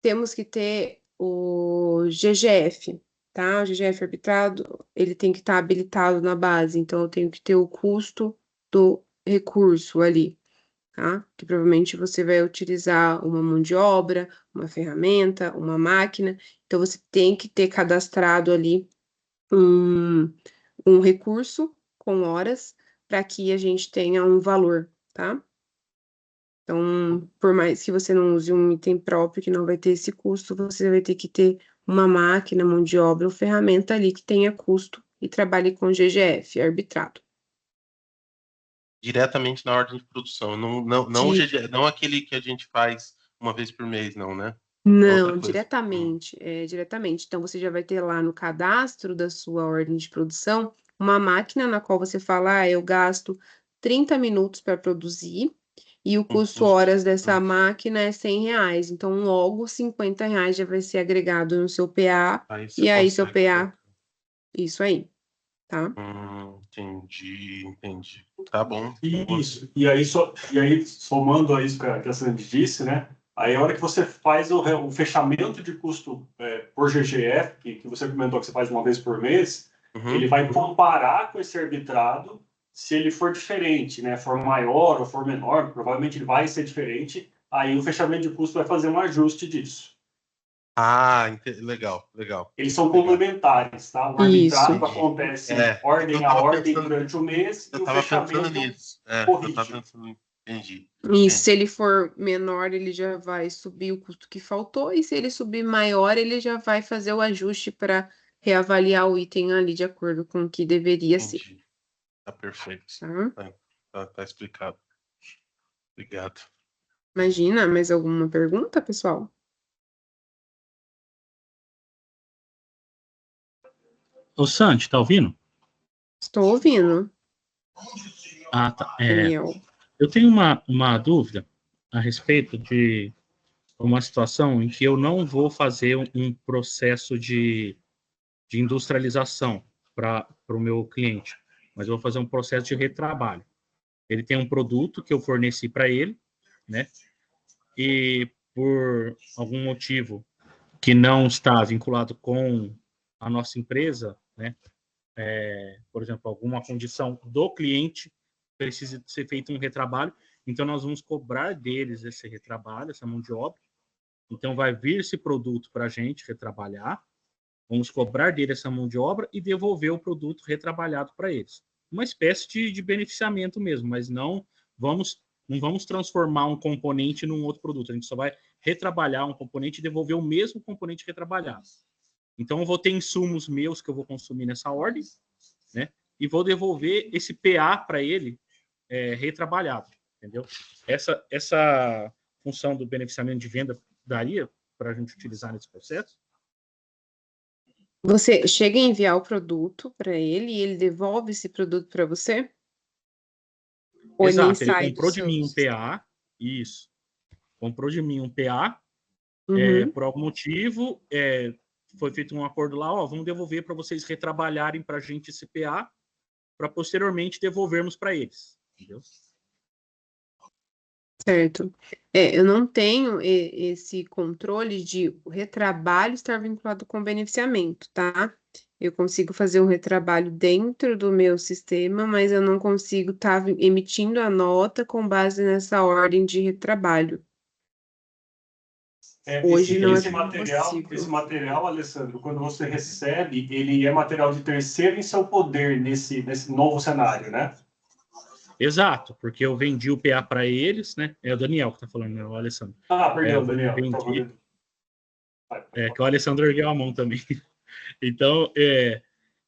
Temos que ter o GGF, tá? O GGF arbitrado, ele tem que estar habilitado na base, então eu tenho que ter o custo do recurso ali, tá? Que provavelmente você vai utilizar uma mão de obra, uma ferramenta, uma máquina. Então, você tem que ter cadastrado ali um recurso com horas para que a gente tenha um valor, tá? Então, por mais que você não use um item próprio que não vai ter esse custo, você vai ter que ter uma máquina, mão de obra ou ferramenta ali que tenha custo e trabalhe com GGF, arbitrado. Diretamente na ordem de produção, não, não aquele que a gente faz uma vez por mês, não, né? Outra Não, coisa. diretamente. Então, você já vai ter lá no cadastro da sua ordem de produção uma máquina na qual você fala, eu gasto 30 minutos para produzir e o custo horas dessa máquina é R$ 100. Então, logo R$ 50 já vai ser agregado no seu PA Aí você e aí seu consegue. PA, isso aí, tá? Entendi. Tá bom. Isso. E aí, somando a isso que a Sandy disse, né? Aí, a hora que você faz o fechamento de custo por GGF, que você comentou que você faz uma vez por mês, ele vai comparar com esse arbitrado. Se ele for diferente, né? For maior ou for menor, provavelmente ele vai ser diferente. Aí, o fechamento de custo vai fazer um ajuste disso. Legal. Eles são complementares, tá? O arbitrado acontece ordem a ordem durante o mês e o fechamento corrige. Entendi. E se ele for menor, ele já vai subir o custo que faltou, e se ele subir maior, ele já vai fazer o ajuste para reavaliar o item ali de acordo com o que deveria ser. Entendi. Tá perfeito. Tá? Tá explicado. Obrigado. Imagina, mais alguma pergunta, pessoal? Ô, Santi, tá ouvindo? Estou ouvindo, Ah, tá. Daniel. Eu tenho uma dúvida a respeito de uma situação em que eu não vou fazer um processo de industrialização para o meu cliente, mas eu vou fazer um processo de retrabalho. Ele tem um produto que eu forneci para ele, né? E por algum motivo que não está vinculado com a nossa empresa, né? Por exemplo, alguma condição do cliente precisa ser feito um retrabalho, então nós vamos cobrar deles esse retrabalho, essa mão de obra. Então vai vir esse produto para a gente retrabalhar, vamos cobrar dele essa mão de obra e devolver o produto retrabalhado para eles. Uma espécie de beneficiamento mesmo, mas não vamos transformar um componente num outro produto. A gente só vai retrabalhar um componente e devolver o mesmo componente retrabalhado. Então, eu vou ter insumos meus que eu vou consumir nessa ordem, né? E vou devolver esse PA para ele retrabalhado, entendeu? Essa função do beneficiamento de venda daria para a gente utilizar nesse processo? Você chega a enviar o produto para ele e ele devolve esse produto para você? Ou Exato, ele sai do comprou de seu mim um sistema? PA, isso. Comprou de mim um PA, Uhum. por algum motivo, foi feito um acordo lá, vamos devolver para vocês retrabalharem para a gente esse PA, para posteriormente devolvermos para eles, entendeu? Certo. Eu não tenho esse controle de o retrabalho estar vinculado com beneficiamento, tá? Eu consigo fazer um retrabalho dentro do meu sistema, mas eu não consigo estar emitindo a nota com base nessa ordem de retrabalho. Hoje não é possível. Esse material, Alessandro, quando você recebe, ele é material de terceiro em seu poder nesse novo cenário, né? Exato, porque eu vendi o PA para eles, né? É o Daniel que está falando, né? O Alessandro. Perdão, Daniel. Vendi, que o Alessandro ergueu a mão também. Então,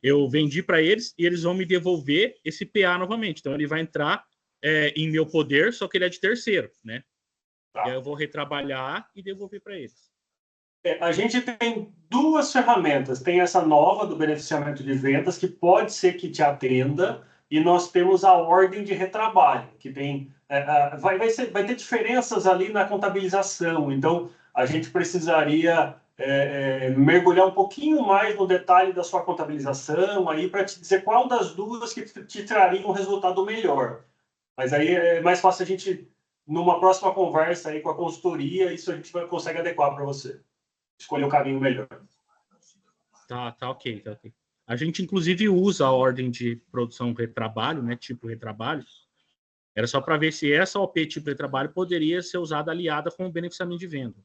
eu vendi para eles e eles vão me devolver esse PA novamente. Então, ele vai entrar em meu poder, só que ele é de terceiro, né? Tá. E aí eu vou retrabalhar e devolver para eles. A gente tem duas ferramentas. Tem essa nova do beneficiamento de vendas, que pode ser que te atenda, e nós temos a ordem de retrabalho, que tem, vai ter diferenças ali na contabilização. Então, a gente precisaria mergulhar um pouquinho mais no detalhe da sua contabilização aí para te dizer qual das duas que te traria um resultado melhor. Mas aí é mais fácil a gente, numa próxima conversa aí com a consultoria, isso a gente consegue adequar para você. Escolher o caminho melhor. Tá ok. A gente, inclusive, usa a ordem de produção retrabalho, né? Tipo retrabalho, Era só para ver se essa OP tipo de trabalho poderia ser usada aliada com o beneficiamento de venda,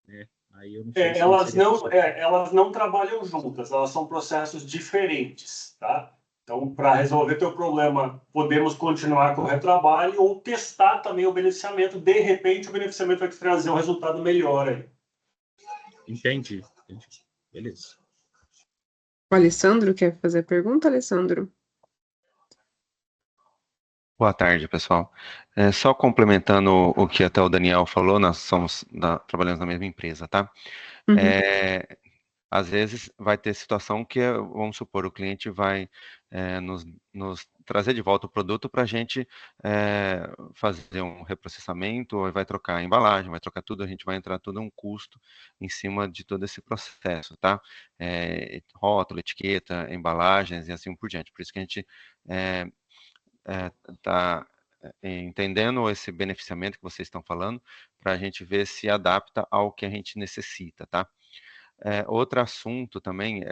né? Aí eu não sei se seria possível. Elas não trabalham juntas, elas são processos diferentes, tá? Então, para resolver teu problema, podemos continuar com o retrabalho ou testar também o beneficiamento. De repente, o beneficiamento vai te trazer um resultado melhor aí. Entendi. Beleza. O Alessandro quer fazer a pergunta, Alessandro? Boa tarde, pessoal. Só complementando o que até o Daniel falou, nós trabalhamos na mesma empresa, tá? Uhum. Às vezes vai ter situação que, vamos supor, o cliente vai nos trazer de volta o produto para a gente fazer um reprocessamento, ou vai trocar a embalagem, vai trocar tudo, a gente vai entrar todo um custo em cima de todo esse processo, tá? Rótulo, etiqueta, embalagens e assim por diante. Por isso que a gente está entendendo esse beneficiamento que vocês estão falando, para a gente ver se adapta ao que a gente necessita, tá? Outro assunto também,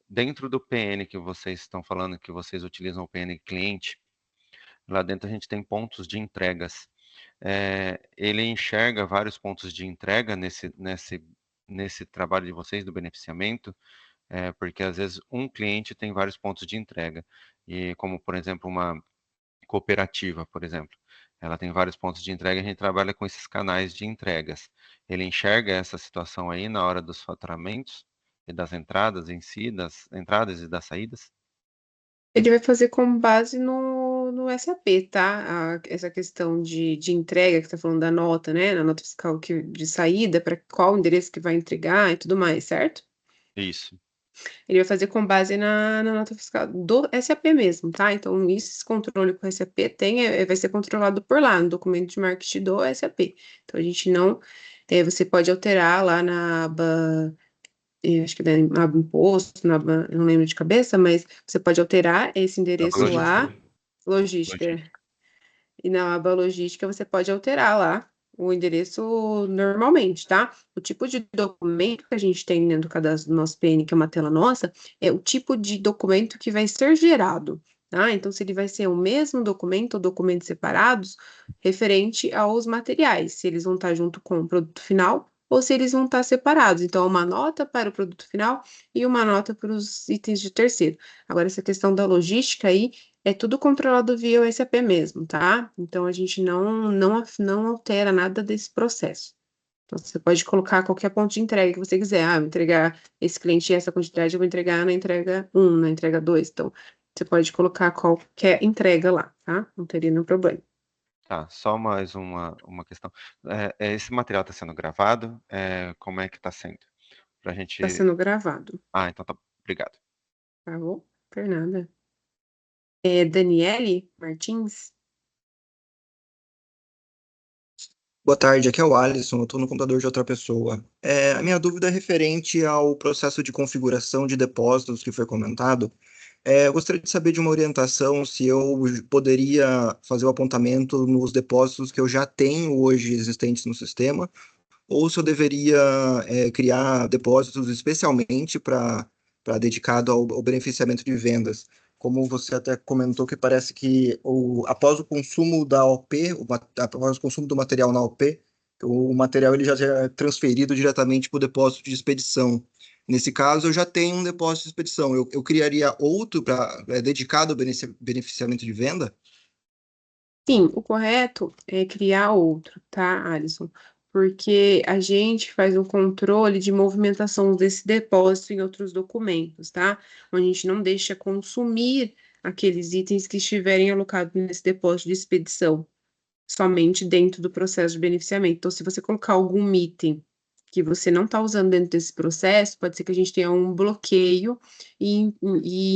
dentro do PN que vocês estão falando, que vocês utilizam o PN cliente, lá dentro a gente tem pontos de entregas. Ele enxerga vários pontos de entrega nesse trabalho de vocês, do beneficiamento, porque às vezes um cliente tem vários pontos de entrega, e como, por exemplo, uma cooperativa, por exemplo. Ela tem vários pontos de entrega, a gente trabalha com esses canais de entregas. Ele enxerga essa situação aí na hora dos faturamentos e das entradas em si, das entradas e das saídas? Ele vai fazer com base no SAP, tá? Essa questão de entrega, que você tá falando da nota, né? Na nota fiscal de saída, para qual endereço que vai entregar e tudo mais, certo? Isso. Ele vai fazer com base na nota fiscal do SAP mesmo, tá? Então, esse controle que o SAP tem vai ser controlado por lá, no documento de marketing do SAP. Então, a gente não. Você pode alterar lá na aba. Acho que é na aba imposto, na aba, eu não lembro de cabeça, mas você pode alterar esse endereço lá, logística. E na aba logística você pode alterar lá o endereço normalmente, tá? O tipo de documento que a gente tem dentro do cadastro do nosso PN, que é uma tela nossa, é o tipo de documento que vai ser gerado, tá? Então, se ele vai ser o mesmo documento ou documentos separados, referente aos materiais, se eles vão estar junto com o produto final ou se eles vão estar separados. Então, uma nota para o produto final e uma nota para os itens de terceiro. Agora, essa questão da logística aí, é tudo controlado via o SAP mesmo, tá? Então, a gente não altera nada desse processo. Então, você pode colocar qualquer ponto de entrega que você quiser. Ah, vou entregar esse cliente essa quantidade, eu vou entregar na entrega 1, na entrega 2. Então, você pode colocar qualquer entrega lá, tá? Não teria nenhum problema. Tá, só mais uma questão. Esse material está sendo gravado? Como é que está sendo? Pra gente... Está sendo gravado, Ah, então tá. Obrigado. tá bom? Por nada. Daniele Martins? Boa tarde, aqui é o Alisson, eu estou no computador de outra pessoa. A minha dúvida é referente ao processo de configuração de depósitos que foi comentado. Eu gostaria de saber de uma orientação se eu poderia fazer o apontamento nos depósitos que eu já tenho hoje existentes no sistema, ou se eu deveria criar depósitos especialmente para dedicado ao beneficiamento de vendas. Como você até comentou, que parece que após o consumo da OP, após o consumo do material na OP, o material ele já é transferido diretamente para o depósito de expedição. Nesse caso, eu já tenho um depósito de expedição. Eu criaria outro dedicado ao beneficiamento de venda? Sim, o correto é criar outro, tá, Alisson? Porque a gente faz um controle de movimentação desse depósito em outros documentos, tá? Onde a gente não deixa consumir aqueles itens que estiverem alocados nesse depósito de expedição, somente dentro do processo de beneficiamento. Então, se você colocar algum item que você não está usando dentro desse processo, pode ser que a gente tenha um bloqueio e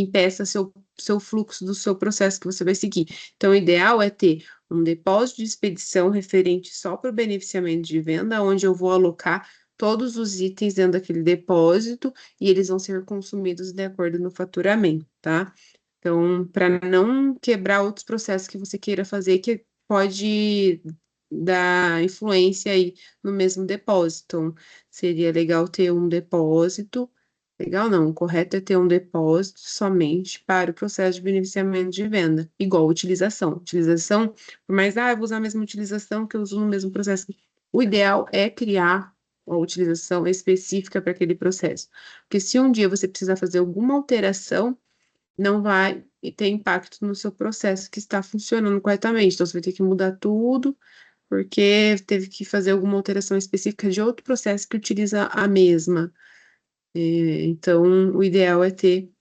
impeça seu fluxo do seu processo que você vai seguir. Então, o ideal é ter um depósito de expedição referente só para o beneficiamento de venda, onde eu vou alocar todos os itens dentro daquele depósito e eles vão ser consumidos de acordo no faturamento, tá? Então, para não quebrar outros processos que você queira fazer, que pode dar influência aí no mesmo depósito. Então, seria legal ter um depósito Legal, não. O correto é ter um depósito somente para o processo de beneficiamento de venda, igual utilização. Utilização, por mais, eu vou usar a mesma utilização que eu uso no mesmo processo. O ideal é criar uma utilização específica para aquele processo. Porque se um dia você precisar fazer alguma alteração, não vai ter impacto no seu processo que está funcionando corretamente. Então, você vai ter que mudar tudo, porque teve que fazer alguma alteração específica de outro processo que utiliza a mesma. Então, o ideal é ter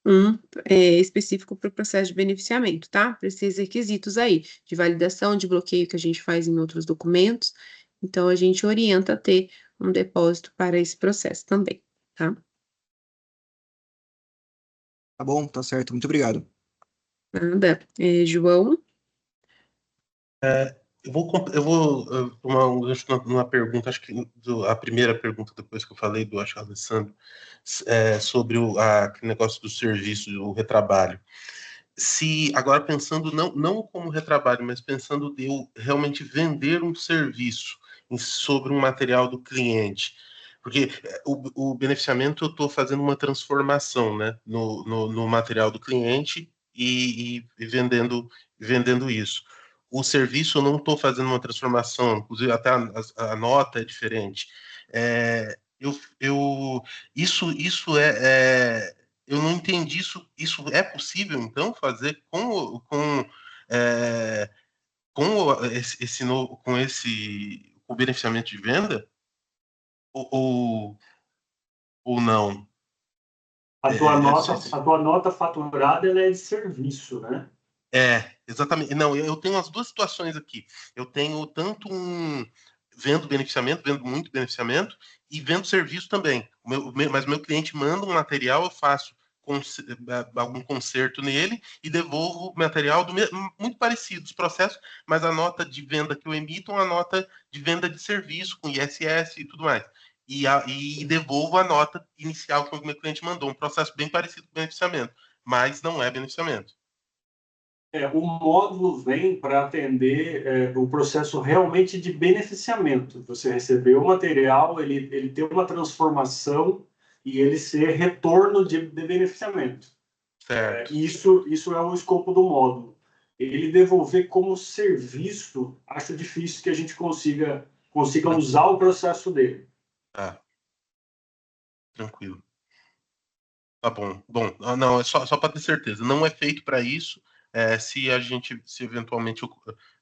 um específico para o processo de beneficiamento, tá? Para esses requisitos aí, de validação, de bloqueio que a gente faz em outros documentos. Então, a gente orienta a ter um depósito para esse processo também, tá? Tá bom, tá certo. Muito obrigado. Nada. João? Eu vou tomar um gancho numa pergunta, acho que a primeira pergunta, depois que eu falei do acho, Alessandro, sobre aquele negócio do serviço, o retrabalho. Se, agora pensando não como retrabalho, mas pensando de eu realmente vender um serviço sobre um material do cliente. Porque o beneficiamento eu estou fazendo uma transformação, né, no material do cliente e vendendo isso. O serviço eu não estou fazendo uma transformação, inclusive até a nota é diferente. Eu não entendi isso. Isso é possível, então, fazer é, com o beneficiamento de venda? Ou, ou, ou não? A tua nota faturada ela é de serviço, né? Exatamente. Não, eu tenho as duas situações aqui. Eu tenho tanto vendo beneficiamento, vendo muito beneficiamento, e vendo serviço também. Mas o meu cliente manda um material, eu faço algum conserto nele e devolvo o material muito parecido, os processos, mas a nota de venda que eu emito é uma nota de venda de serviço, com ISS e tudo mais. E devolvo a nota inicial que o meu cliente mandou, um processo bem parecido com beneficiamento, mas não é beneficiamento. O módulo vem para atender o processo realmente de beneficiamento. Você recebeu o material, ele tem uma transformação e ele ser retorno de beneficiamento. Certo. Isso é o escopo do módulo. Ele devolver como serviço, acho difícil que a gente consiga usar o processo dele. Tá. Tranquilo. Tá bom. Bom, não, é só para ter certeza. Não é feito para isso. Se eventualmente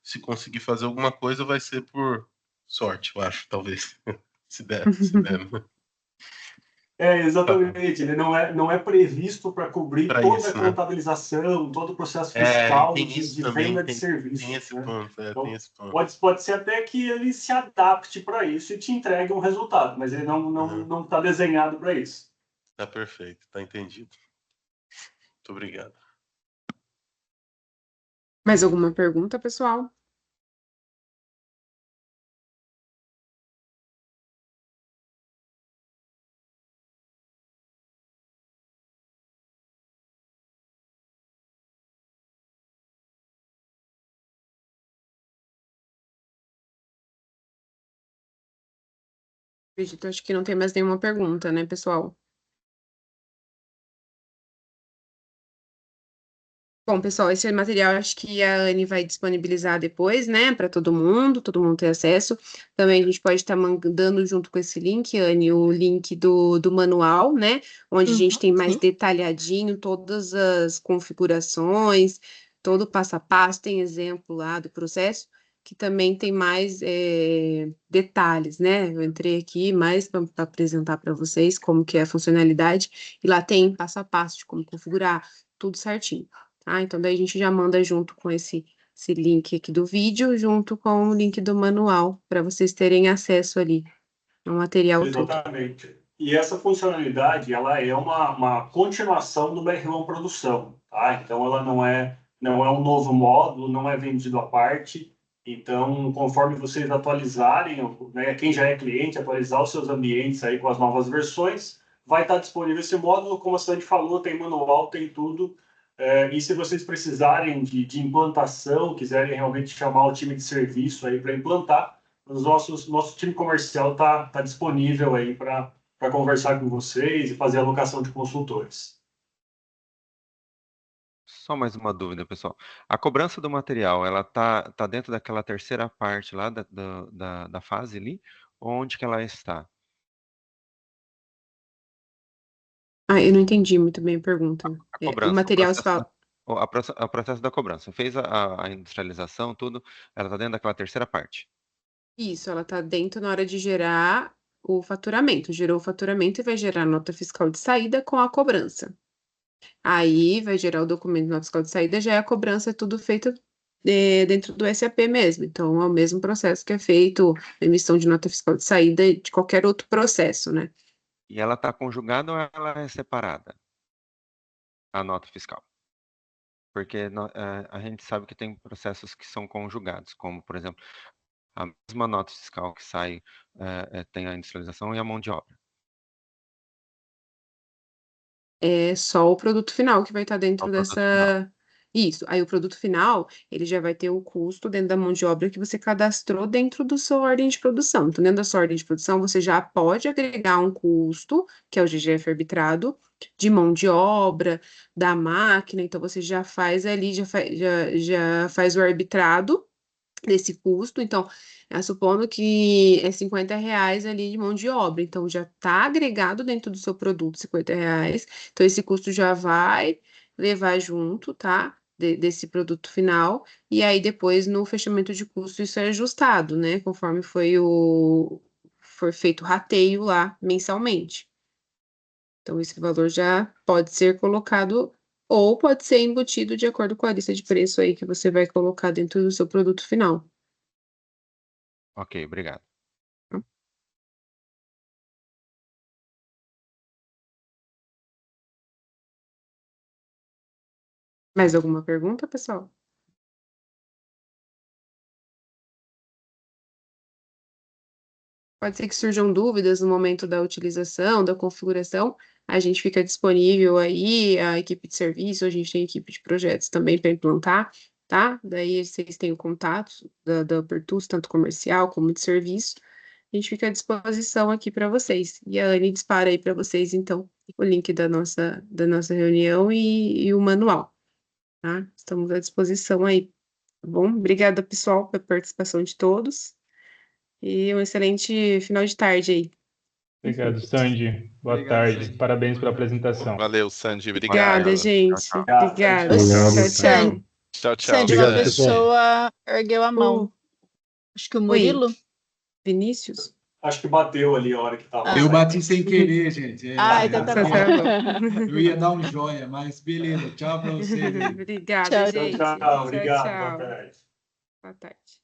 se conseguir fazer alguma coisa, vai ser por sorte, eu acho, talvez. Se der, né? Exatamente. Ele não é previsto para cobrir Para toda isso, a né? contabilização, todo o processo E fiscal tem isso de também, venda de tem serviços. esse Né? ponto, Então, tem esse ponto. pode ser até que ele se adapte para isso e te entregue um resultado, mas ele não está desenhado para isso. Tá perfeito, tá entendido. Muito obrigado. Mais alguma pergunta, pessoal? Acredito, acho que não tem mais nenhuma pergunta, né, pessoal? Bom, pessoal, esse material acho que a Anne vai disponibilizar depois, né, para todo mundo ter acesso. Também a gente pode estar mandando junto com esse link, Anne, o link do manual, né, onde a gente tem mais detalhadinho todas as configurações, todo o passo a passo, tem exemplo lá do processo, que também tem mais detalhes, né? Eu entrei aqui mais para apresentar para vocês como que é a funcionalidade, e lá tem passo a passo de como configurar, tudo certinho. Tá? Então, daí a gente já manda junto com esse link aqui do vídeo, junto com o link do manual, para vocês terem acesso ali ao material todo. Exatamente. E essa funcionalidade, ela é uma continuação do BR1 Produção, tá? Então, ela não é um novo módulo, não é vendido à parte. Então, conforme vocês atualizarem, né, quem já é cliente, atualizar os seus ambientes aí com as novas versões, vai estar disponível esse módulo, como a Sandy falou, tem manual, tem tudo. E se vocês precisarem de implantação, quiserem realmente chamar o time de serviço aí para implantar, nosso time comercial tá disponível aí para para conversar com vocês e fazer a alocação de consultores. Só mais uma dúvida, pessoal. A cobrança do material, ela tá dentro daquela terceira parte lá da fase ali? Onde que ela está? Eu não entendi muito bem a pergunta. A O cobrança, material se fala. o processo da cobrança. Fez a industrialização, tudo, ela está dentro daquela terceira parte. Isso, ela está dentro na hora de gerar o faturamento. Gerou o faturamento e vai gerar a nota fiscal de saída com a cobrança. Aí vai gerar o documento de nota fiscal de saída, já é a cobrança, é tudo feito dentro do SAP mesmo. Então, é o mesmo processo que é feito a emissão de nota fiscal de saída e de qualquer outro processo, né? E ela está conjugada ou ela é separada? A nota fiscal. Porque a gente sabe que tem processos que são conjugados, como, por exemplo, a mesma nota fiscal que sai, tem a industrialização e a mão de obra. É só o produto final que vai estar Só dentro o produto final. dessa. Isso. Aí o produto final, ele já vai ter o custo dentro da mão de obra que você cadastrou dentro do sua ordem de produção. Então, dentro da sua ordem de produção, você já pode agregar um custo, que é o GGF arbitrado, de mão de obra, da máquina. Então, você já faz ali, já faz o arbitrado desse custo. Então, supondo que é R$ 50 ali de mão de obra, então já está agregado dentro do seu produto R$ 50, então esse custo já vai levar junto, tá? Desse produto final, e aí depois no fechamento de custo isso é ajustado, né? Conforme foi feito o rateio lá mensalmente. Então, esse valor já pode ser colocado ou pode ser embutido de acordo com a lista de preço aí que você vai colocar dentro do seu produto final. Ok, obrigado. Mais alguma pergunta, pessoal? Pode ser que surjam dúvidas no momento da utilização, da configuração. A gente fica disponível aí, a equipe de serviço, a gente tem equipe de projetos também para implantar, tá? Daí vocês têm o contato da Apertus, tanto comercial como de serviço. A gente fica à disposição aqui para vocês. E a Anne dispara aí para vocês, então, o link da nossa reunião e o manual, tá? Estamos à disposição aí, tá bom? Obrigada, pessoal, pela participação de todos. E um excelente final de tarde aí. Obrigado, Sandy. Boa tarde. Parabéns pela apresentação. Valeu, Sandy. Obrigada, Obrigado. gente. Tchau, Obrigada. Obrigado. Tchau, tchau. Tchau, tchau. Sandy, uma Obrigado. pessoa ergueu a mão. Acho que o Murilo. Vinícius? Acho que bateu ali a hora que estava. Eu bati sem querer, gente. Então tá bom. Eu ia dar um joia, mas beleza. Tchau para vocês. Obrigada, Tchau, gente. Tchau, obrigado. Tchau. Boa tarde. Boa tarde.